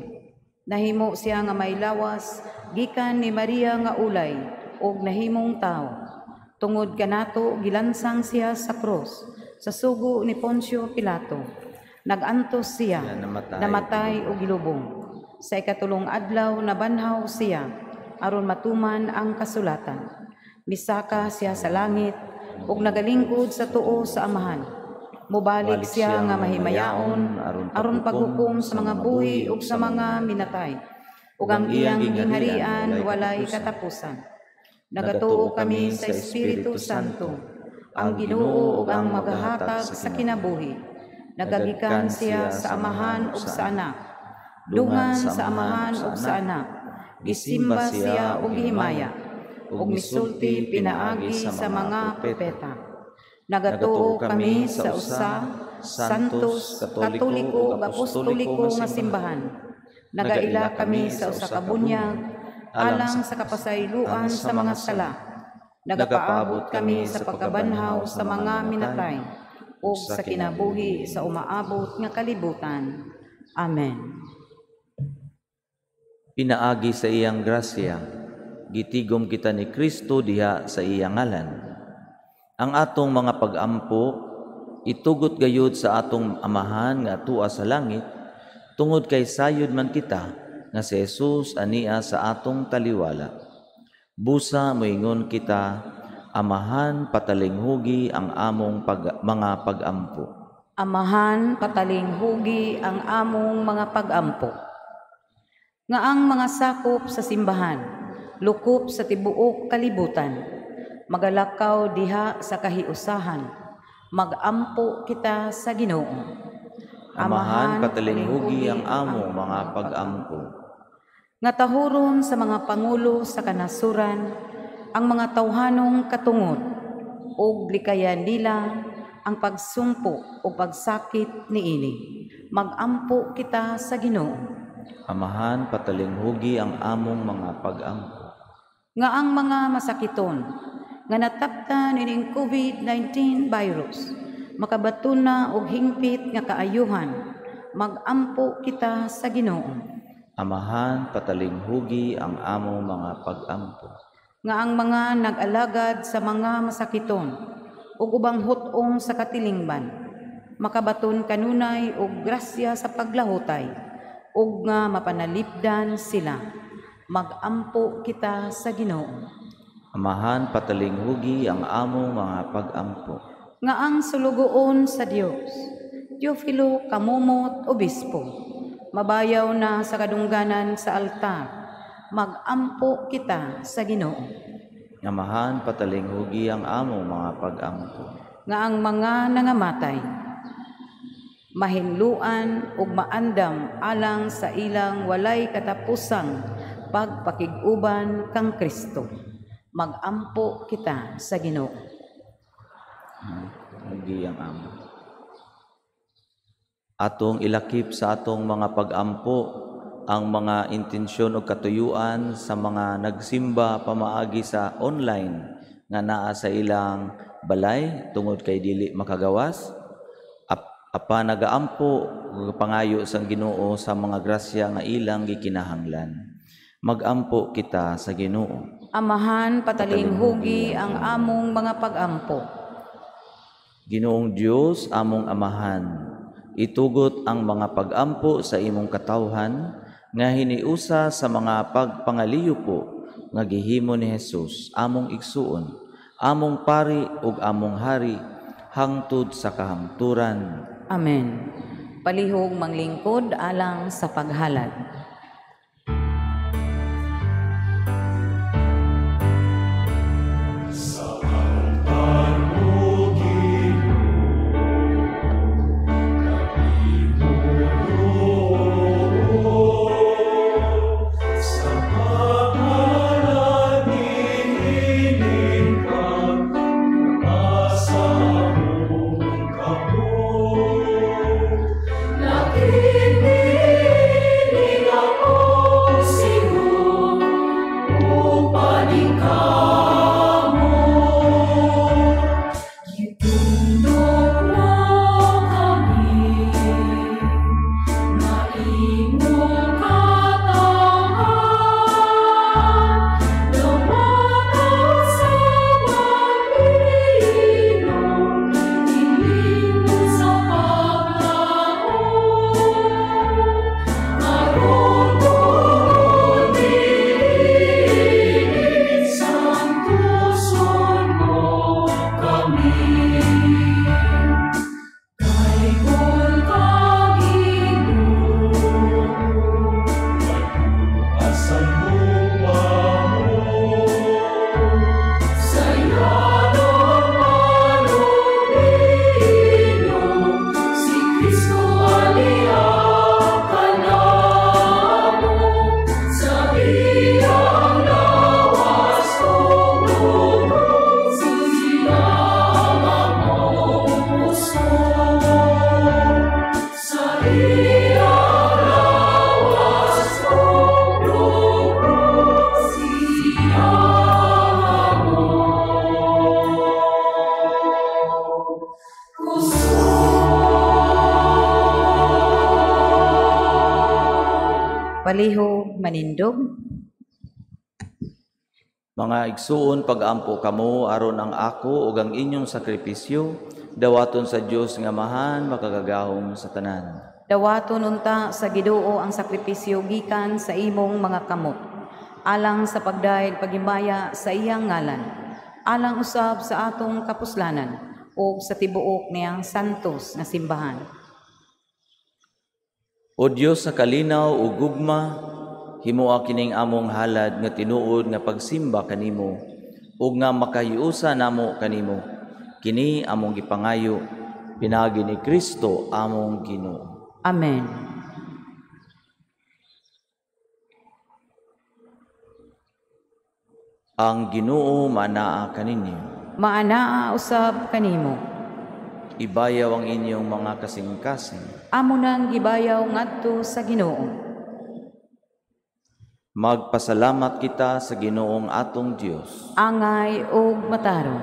Nahimo siya nga may lawas, gikan ni Maria nga ulay, ug nahimong tao. Tungod kanato gilansang siya sa krus, sa sugo ni Poncio Pilato. Nagantos siya, namatay o gilubong. Sa ikatulong adlaw nabanhaw siya, aron matuman ang kasulatan. Misaka siya sa langit, ug nagalingkod sa tuo sa amahan. Mubalik siya nga mahimayaon, aron paghukom sa mga buhi ug sa mga minatay. Ug ang iyang gingharian walay katapusan. Nagatuo kami sa Espiritu Santo, ang Ginoo ug ang magahatag sa kinabuhi. Nagagikan siya sa amahan ug sa anak, dungan sa amahan ug sa anak. Gisimba siya ug gihimaya, ug misulti pinaagi sa mga propeta. Nagatuo kami sa usa, santos, katoliko ug apostoliko nga simbahan. Nagaila kami sa usa ka bunyag, alang sa kapasayloan sa mga sala. Nagapaabot kami sa pagkabanhaw sa mga minatay, ug sa kinabuhi sa umaabot nga kalibutan. Amen. Pinaagi sa iyang grasya, gitigom kita ni Kristo diha sa iyang ngalan. Ang atong mga pag-ampo, itugot gayud sa atong amahan nga tua sa langit, tungod kay sayod man kita, nga si Jesus ania sa atong taliwala. Busa moingon kita, amahan patalinghugi ang among mga pag-ampo. Amahan patalinghugi ang among mga pag-ampo. Nga ang mga sakop sa simbahan, lukop sa tibuok kalibutan, magalakaw diha sa kahiusahan, mag-ampo kita sa Ginoo. Amahan patalinghugi ang among mga pag-ampo. Nga tahuron sa mga pangulo sa kanasuran, ang mga tawhanong katungod, ug likayan nila ang pagsumpo o pagsakit niini. Mag-ampo kita sa Ginoo. Amahan patalinghugi ang among mga pag-ampo. Nga ang mga masakiton, nga nataptan ining COVID-19 virus, makabatuna og hingpit nga kaayuhan, mag-ampo kita sa Ginoo. Amahan patalinghugi ang among mga pag-ampo. Nga ang mga nag-alagad sa mga masakiton ug ubang hutong sa katilingban, makabaton kanunay og grasya sa paglahutay, ug nga mapanalipdan sila. Mag-ampo kita sa Ginoo. Amahan patalinghugi ang among mga pag-ampo. Nga ang sulugoon sa Dios, Teofilo Kamumot Obispo, mabayaw na sa kadungganan sa altar, mag-ampo kita sa Ginoo. Amahan patalinghugi ang among mga pag-ampo. Nga ang mga nangamatay, mahinluan ug maandam alang sa ilang walay katapusang pagpakig-uban kang Kristo, mag-ampo kita sa Ginoo. Hugi ang among. Atong ilakip sa atong mga pag-ampo ang mga intensyon o katuyuan sa mga nagsimba pamaagi sa online nga naa sa ilang balay tungod kay dili makagawas. Apa nagaampo pangayo sang Ginoo sa mga grasya nga ilang gikinahanglan. Mag-ampo kita sa Ginoo. Amahan patalinghugi ang among mga pag-ampo. Ginoong Dios among amahan, itugot ang mga pag-ampo sa imong katawhan nga hiniusa sa mga pagpangaliyo po nga gihimo ni Jesus among igsuon, among pari ug among hari hangtod sa kahangturan. Amen. palihog manglingkod alang sa paghalad. Palihog manindog. Mga igsuon, pag-ampo kamo aron ang ako ug ang inyong sakripisyo dawaton sa Dios nga mahan makagagahom sa tanan. Dawaton unta sa Ginoo ang sakripisyo gikan sa imong mga kamot, alang sa pagdayeg paghimbaya sa iyang ngalan, alang usab sa atong kapuslanan o sa tibuok niyang santos nga simbahan. O Dios sa kalinaw ug gugma, himuha kining among halad nga tinuod nga pagsimba kanimo ug nga makahiusa namo kanimo. Kini among gipangayo pinagi ni Kristo among Ginoo. Amen. Ang Ginoo manaa kaninyo. Maanaa usab kanimo. Ibayaw ang inyong mga kasing-kasing. Amo nang gibayaw ngadto sa Ginoo. Magpasalamat kita sa Ginoong atong Dios. Angay ug matarong.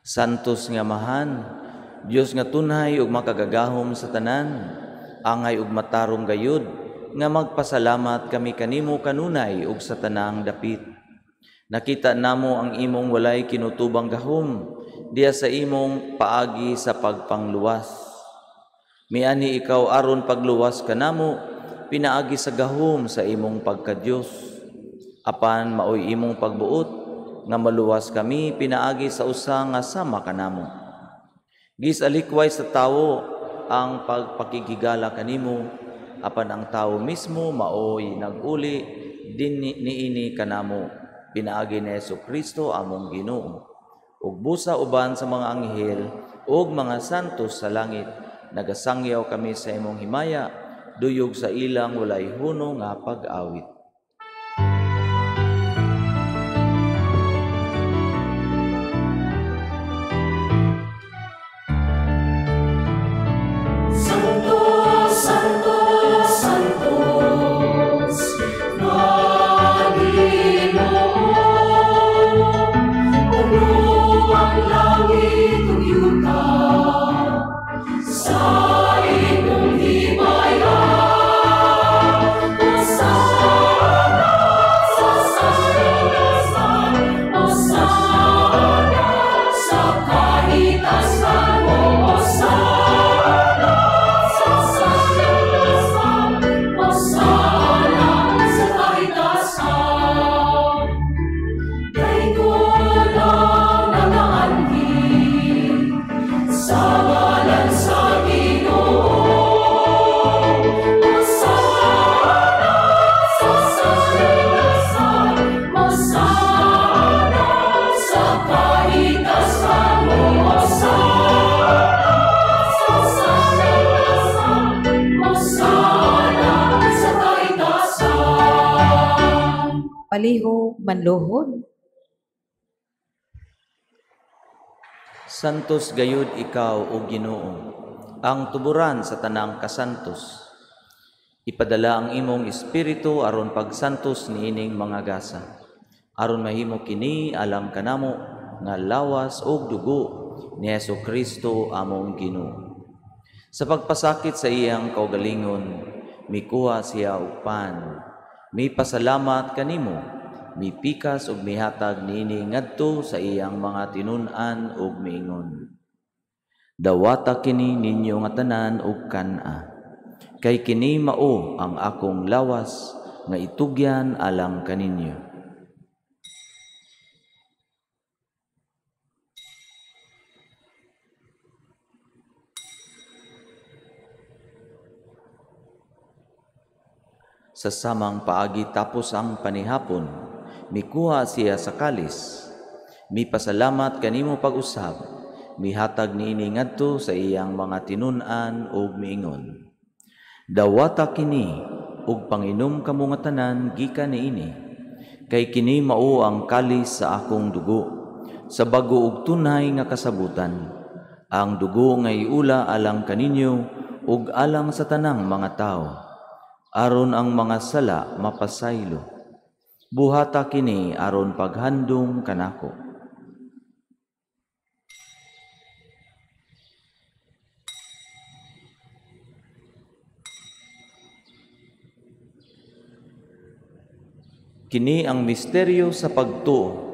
Santos nga mahan, Dios nga tunay ug makagagahom sa tanan, angay ug matarong gayud, nga magpasalamat kami kanimo kanunay ug sa tanang dapit. Nakita namo ang imong walay kinutubang gahom diya sa imong paagi sa pagpangluwas. Miani ikaw aron pagluwas kanamo pinaagi sa gahom sa imong pagka-Dios. Apan maoy imong pagbuot nga maluwas kami pinaagi sa usa nga sama kanamo. Gisalikway sa tawo ang pagpakigigala kanimo, apan ang tao mismo maoy naguli din niini kanamo pinaagi ni Jesucristo among Ginoo. Ug busa uban sa mga anghel ug mga santos sa langit, nagasangyaw kami sa imong himaya, duyog sa ilang walay huno nga pag-awit. Sa imong himaya, sa Paliho manluhod. Santos gayud ikaw o Ginoo, ang tuburan sa tanang kasantos. Ipadala ang imong espiritu aron pagsantos niining mga gasa. Aron mahimo kini alang kanamo nga lawas og dugo ni Jesucristo among Ginoo. Sa pagpasakit sa iyang kaugalingon, mikuha siya og pan. May pasalamat kanimo, mipikas ug mihatag niini ngadto sa iyang mga tinun-an ug miingon. Dawata kini ninyo nga tanan og kan-a. Kay kini mao ang akong lawas nga itugyan alang kaninyo. Sa samang paagi tapos ang panihapon, mikuha siya sa kalis. Mipasalamat kanimo pag-usab, mihatag niini ngadto sa iyang mga tinun-an ug miingon. Dawata kini ug panginom kamo nga tanan gikan niini. Kay kini mao ang kalis sa akong dugo, sa bago ug tunay nga kasabutan. Ang dugo nga iula alang kaninyo ug alang sa tanang mga tao. Aron ang mga sala mapasaylo. Buhata kini aron paghandom kanako. Kini ang misteryo sa pagtuo.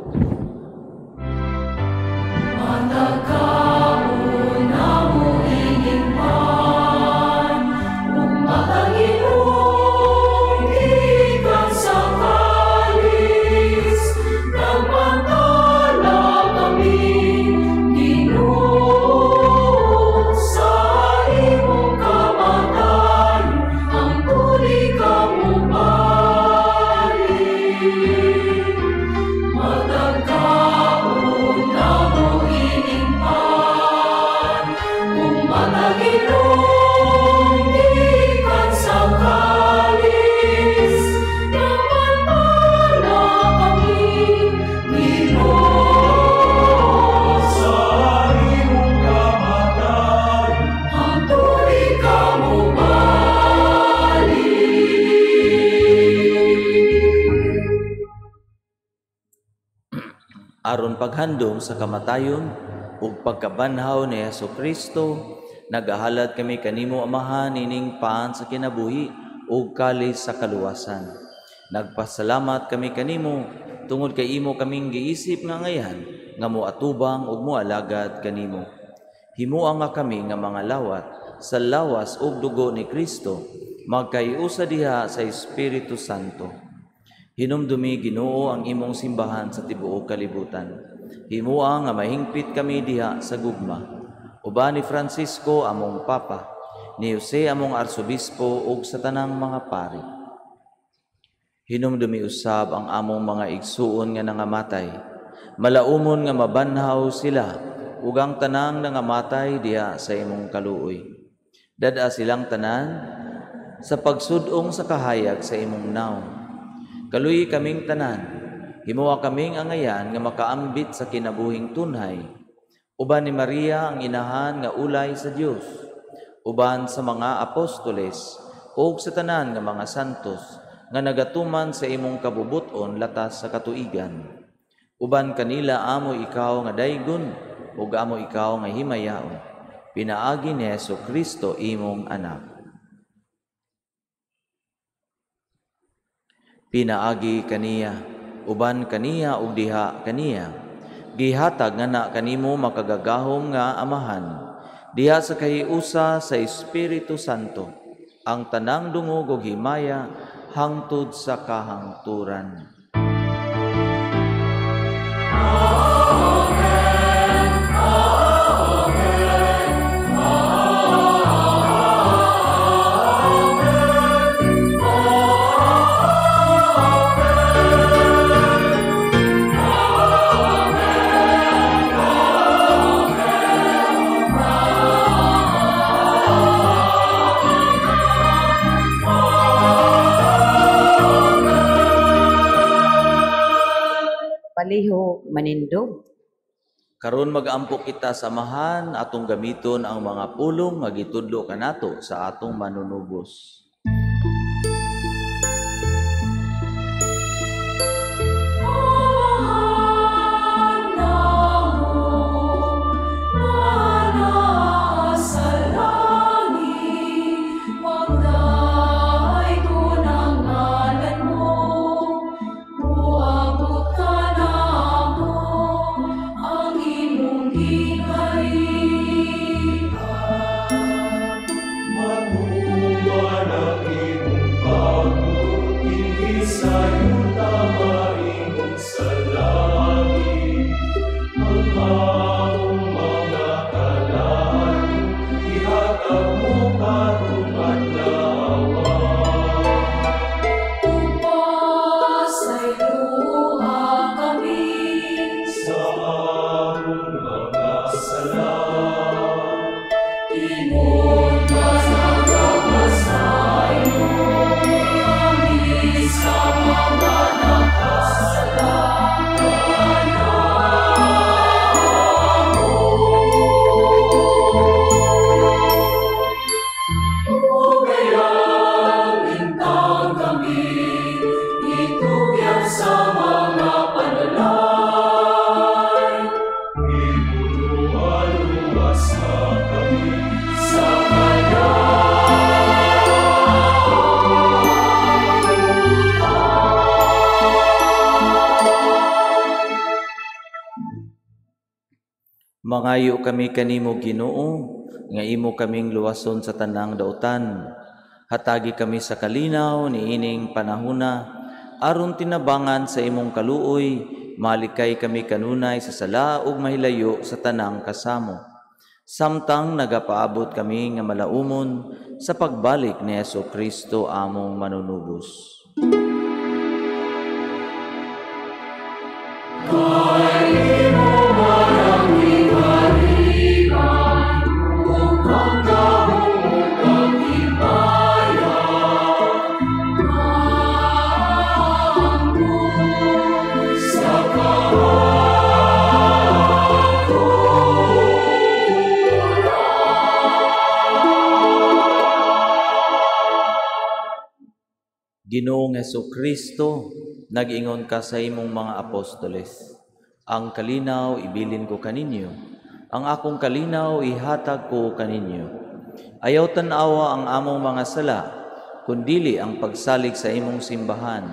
Aron paghandom sa kamatayon ug pagkabanhaw ni Jesucristo, nagahalad kami kanimo Amahan ining paan sa kinabuhi ug kalis sa kaluwasan. Nagpasalamat kami kanimo tungod kay imo kaming giisip nga ngayan nga moatubang ug moalagad kanimo. Himua nga kami nga mga lawat sa lawas ug dugo ni Kristo, magkaiusa diha sa Espiritu Santo. Hinumdumi Ginoo ang imong simbahan sa tibuok kalibutan. Himua nga mahingpit kami diha sa gugma. Uban ni Francisco among Papa, ni Jose among Arsobispo ug sa tanang mga pari. Hinumdumi usab ang among mga igsuon nga nangamatay. Malaumon nga mabanhaw sila ug ang tanang nangamatay diha sa imong kaluoy. Dada silang tanan sa pagsudong sa kahayag sa imong naong. Kaluy kaming tanan, himuwa kaming angayan nga makaambit sa kinabuhing tunhay. Uban ni Maria ang inahan nga ulay sa Dios, uban sa mga apostoles ug sa tanan nga mga santos nga nagatuman sa imong kabubuton latas sa katuigan. Uban kanila amo ikaw nga daygon ug amo ikaw nga himayaon. Pinaagi ni Jesucristo imong anak. Pinaagi kaniya, uban kaniya ug diha kaniya. Gihatag nga na kanimo makagagahom nga Amahan, diha sa kahiusa sa Espiritu Santo, ang tanang dungog ug himaya hangtod sa kahangturan. manindog. Karon mag-ampo kita samahan atong gamiton ang mga pulong magitudlo kanato sa atong manunubos. Mangayo kami kanimo Ginoo, nga imo kaming luwason sa tanang dautan. Hatagi kami sa kalinaw niining panahuna, aron tinabangan sa imong kaluoy, malikay kami kanunay sa sala ug mahilayo sa tanang kasamo. Samtang nagapaabot kami nga malaumon sa pagbalik ni Jesu-Kristo among manunubos. Ginoong Jesu-Kristo, nag-ingon ka sa imong mga apostoles, ang kalinaw ibilin ko kaninyo, ang akong kalinaw ihatag ko kaninyo. Ayaw tan-awa ang among mga sala, kundili ang pagsalig sa imong simbahan,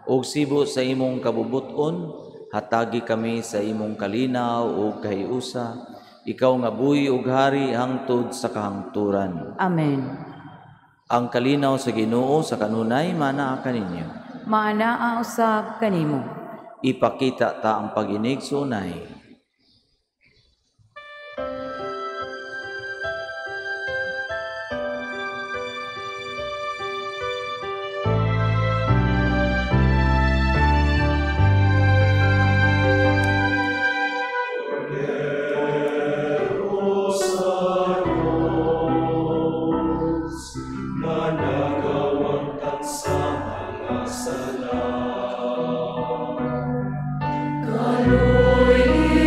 ug sibo sa imong kabubuton, hatagi kami sa imong kalinaw ug kahiusa, ikaw nga buhi ug hari hangtod sa kahangturan. Amen. Ang kalinaw sa Ginoo sa kanunay manaa kaninyo. Maanaa usab kanimo. Ipakita ta ang pag-inig sa unay. Kaluoy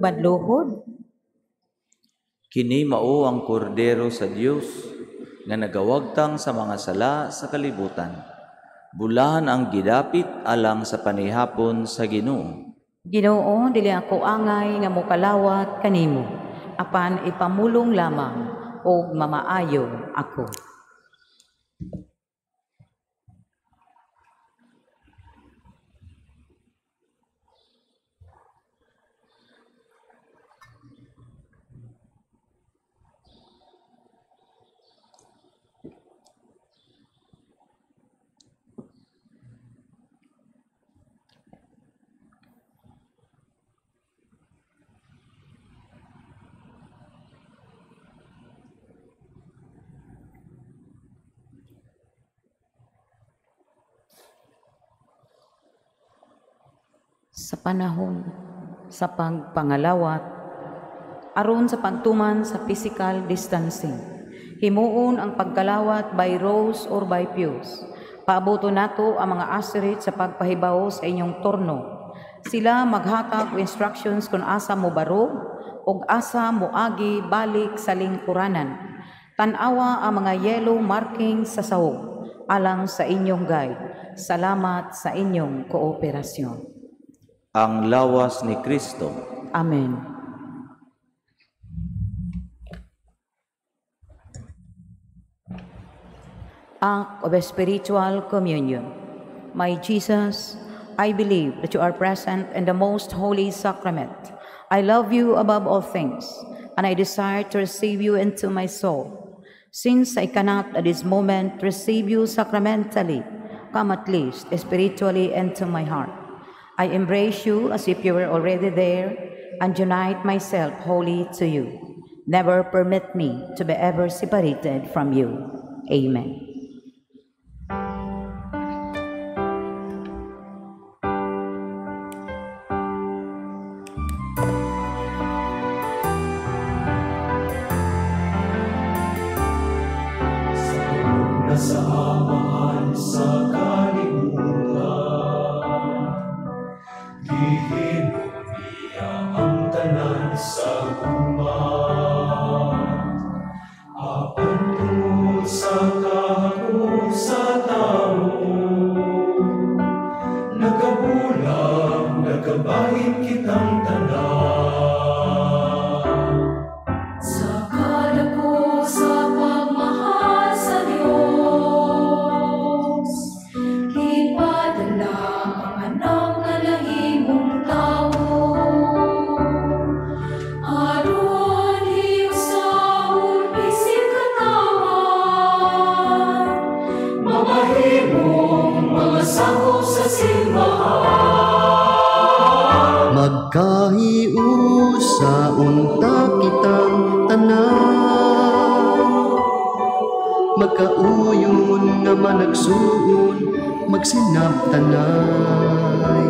badluhod. Kini mao ang kordero sa Dios nga nagawagtang sa mga sala sa kalibutan. Bulahan ang gidapit alang sa panihapon sa Ginoo. Ginoo, dili ako angay nga mokalawat kanimo, apan ipamulong lamang og mamaayo ako. Sa panahon sa pagpangalawat, aron sa pagtuman sa physical distancing, himuon ang pagkalawat by rows or by pews. Paaboto nato ang mga aserit sa pagpahibaw sa inyong turno. Sila maghatag instructions kung asa mo barog o asa mo agi balik sa lingkuranan. Tanawa ang mga yellow markings sa sahog alang sa inyong guide. Salamat sa inyong kooperasyon. Ang lawas ni Kristo. Amen. Act of Spiritual Communion. My Jesus, I believe that you are present in the most holy sacrament. I love you above all things, and I desire to receive you into my soul. Since I cannot at this moment receive you sacramentally, come at least spiritually into my heart. I embrace you as if you were already there and unite myself wholly to you. Never permit me to be ever separated from you. Amen. Nasamahan sa kalimutan, lihim niya ang tanan sa umat. Apan tungod sa kahapon sa tao, nagabulang, nagabahin kitang tanan. Sa kadako sa pagmahal sa Diyos, ipadala ang anak na lahimong tao. Aron hiusahon bisig katawan, mamahimong mga sakop sa simbahan. Magkahiusa unta kitang tanan, magkauyon nga managsuon, magsinabtanay.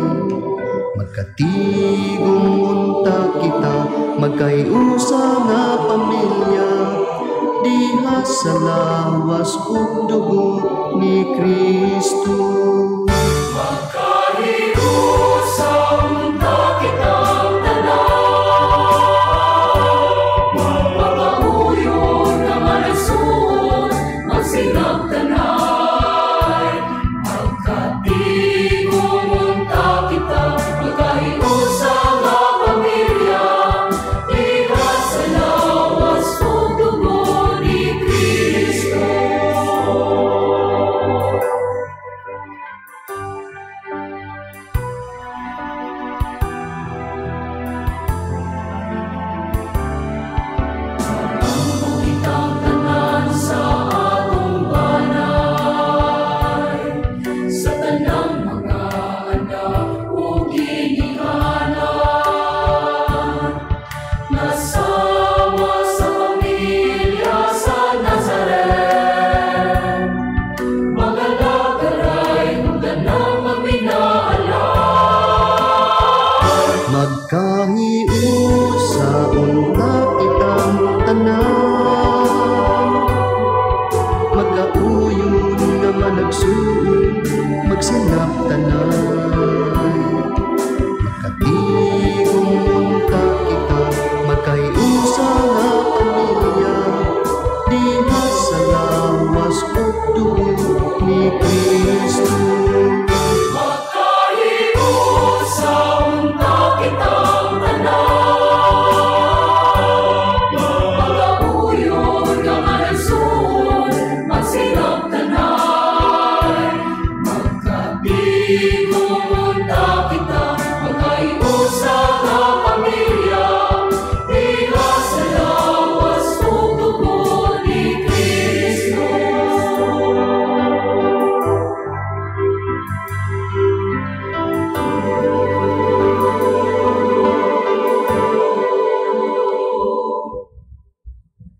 Magkatigong unta kita, magkahiusa nga pamilya, diha sa lawas ug dugo ni Kristo. Magkahiusa unta kitang tanan, magkauyon nga managsuon, magsinabtanay. Magkatigong unta kita, magkahiusa nga pamilya, diha sa lawas ug dugo ni Kristo.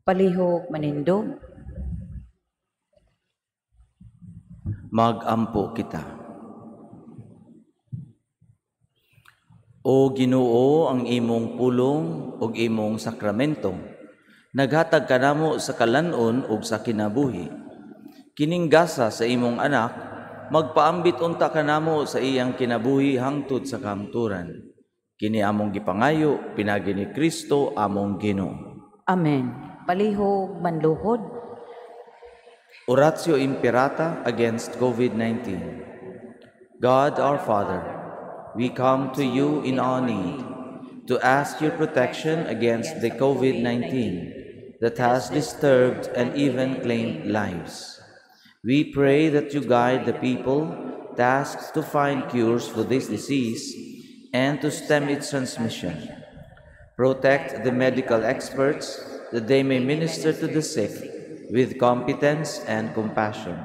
Palihog manindog. Magampo kita. O Ginoo, ang imong pulong ug imong sakramento, naghatag kanamo sa kalanon ug sa kinabuhi. Kining gasa sa imong anak, magpaambit unta kanamo sa iyang kinabuhi hangtod sa kahangturan. Kini among gipangayo, pinagi ni Kristo among Ginoo. Amen. Palihog manluhod. Oratio Imperata against COVID-19. God our Father, we come to you in our need to ask your protection against the COVID-19 that has disturbed and even claimed lives. We pray that you guide the people tasked to find cures for this disease and to stem its transmission. Protect the medical experts that they may minister to the sick with competence and compassion.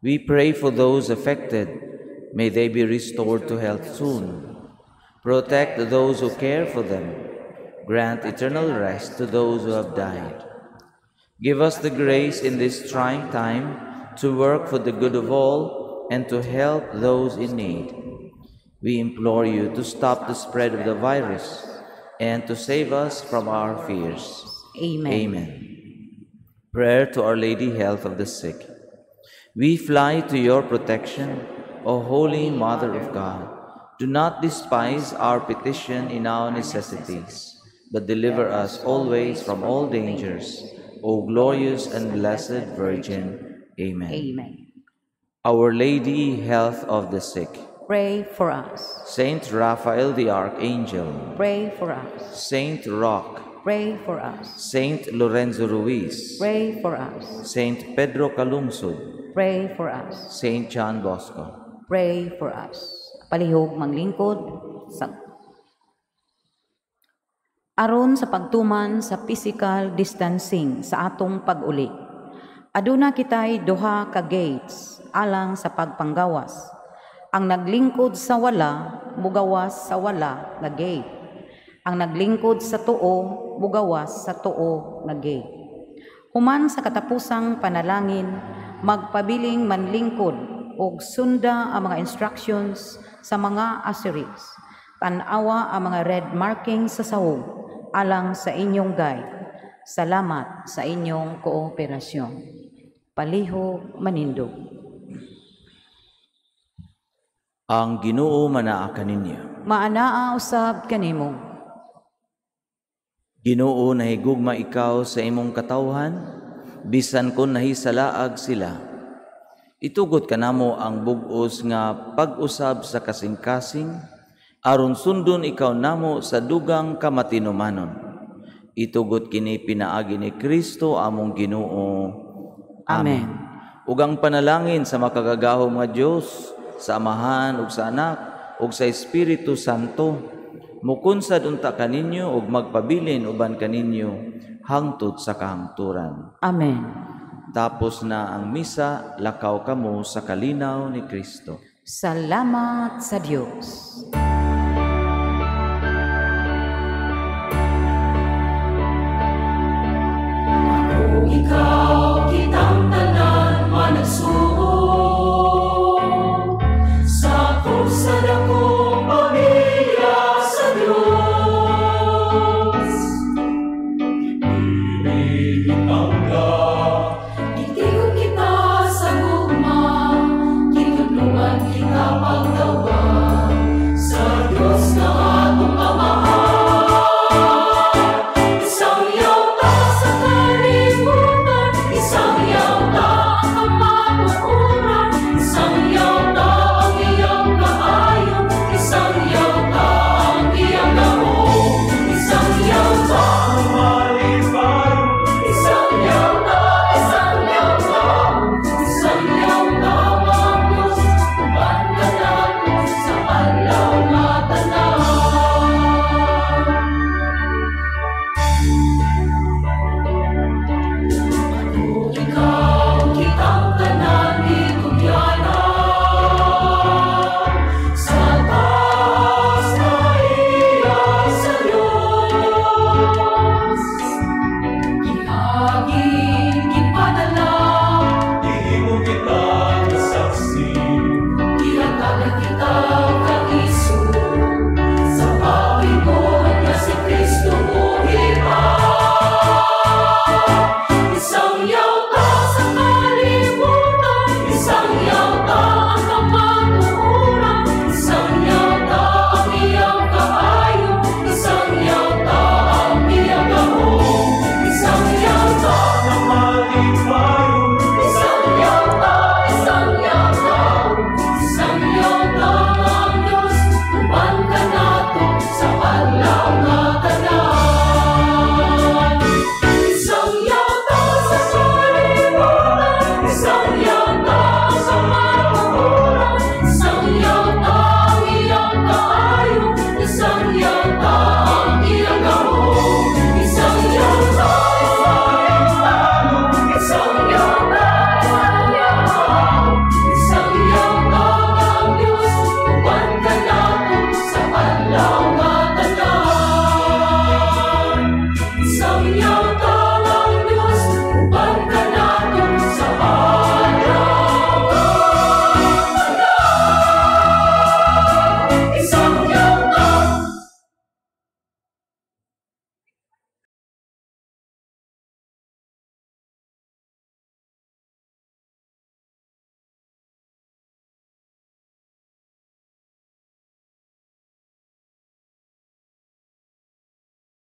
We pray for those affected. May they be restored to health soon. Protect those who care for them. Grant eternal rest to those who have died. Give us the grace in this trying time to work for the good of all and to help those in need. We implore you to stop the spread of the virus and to save us from our fears. Amen. Amen. Prayer to Our Lady, Health of the Sick. We fly to your protection, O Holy Mother of God. Do not despise our petition in our necessities, but deliver us always from all dangers, O glorious and blessed Virgin. Amen. Amen. Our Lady, Health of the Sick. Pray for us. Saint Raphael the Archangel. Pray for us. Saint Roch. Pray for us. Saint Lorenzo Ruiz. Pray for us. Saint Pedro Calungsod. Pray for us. Saint John Bosco. Pray for us. Palihog manglingkod. Aron sa pagtuman sa physical distancing sa atong pag-uli. Aduna kitay duha ka gates alang sa pagpanggawas. Ang naglingkod sa wala, mugawas sa wala nga gate. Ang naglingkod sa tuo, mugawas sa tuo nga gate. Human sa katapusang panalangin, magpabiling manlingkod og sunda ang mga instructions sa mga asterisk. Tanawa ang mga red marking sa sahog alang sa inyong guide. Salamat sa inyong kooperasyon. Palihog manindog. Ang Ginoo manaa kaninyo. Maanaa usab kanimo. Ginoo, nahigugma ikaw sa imong katawhan, bisan kon nahisalaag sila. Itugot kanamo ang bug-os nga pag-usab sa kasing-kasing, aron sundon ikaw namo sa dugang kamatinumanon. Itugot kini pinaagi ni Kristo among Ginoo. Amen. Ug ang panalangin sa makagagahom nga Dios, sa Amahan ug sa Anak ug sa Espiritu Santo, mukunsad unta kaninyo ug magpabilin uban kaninyo hangtod sa kahangturan. Amen. Tapos na ang misa, lakaw kamo sa kalinaw ni Kristo. Salamat sa Diyos. Ikaw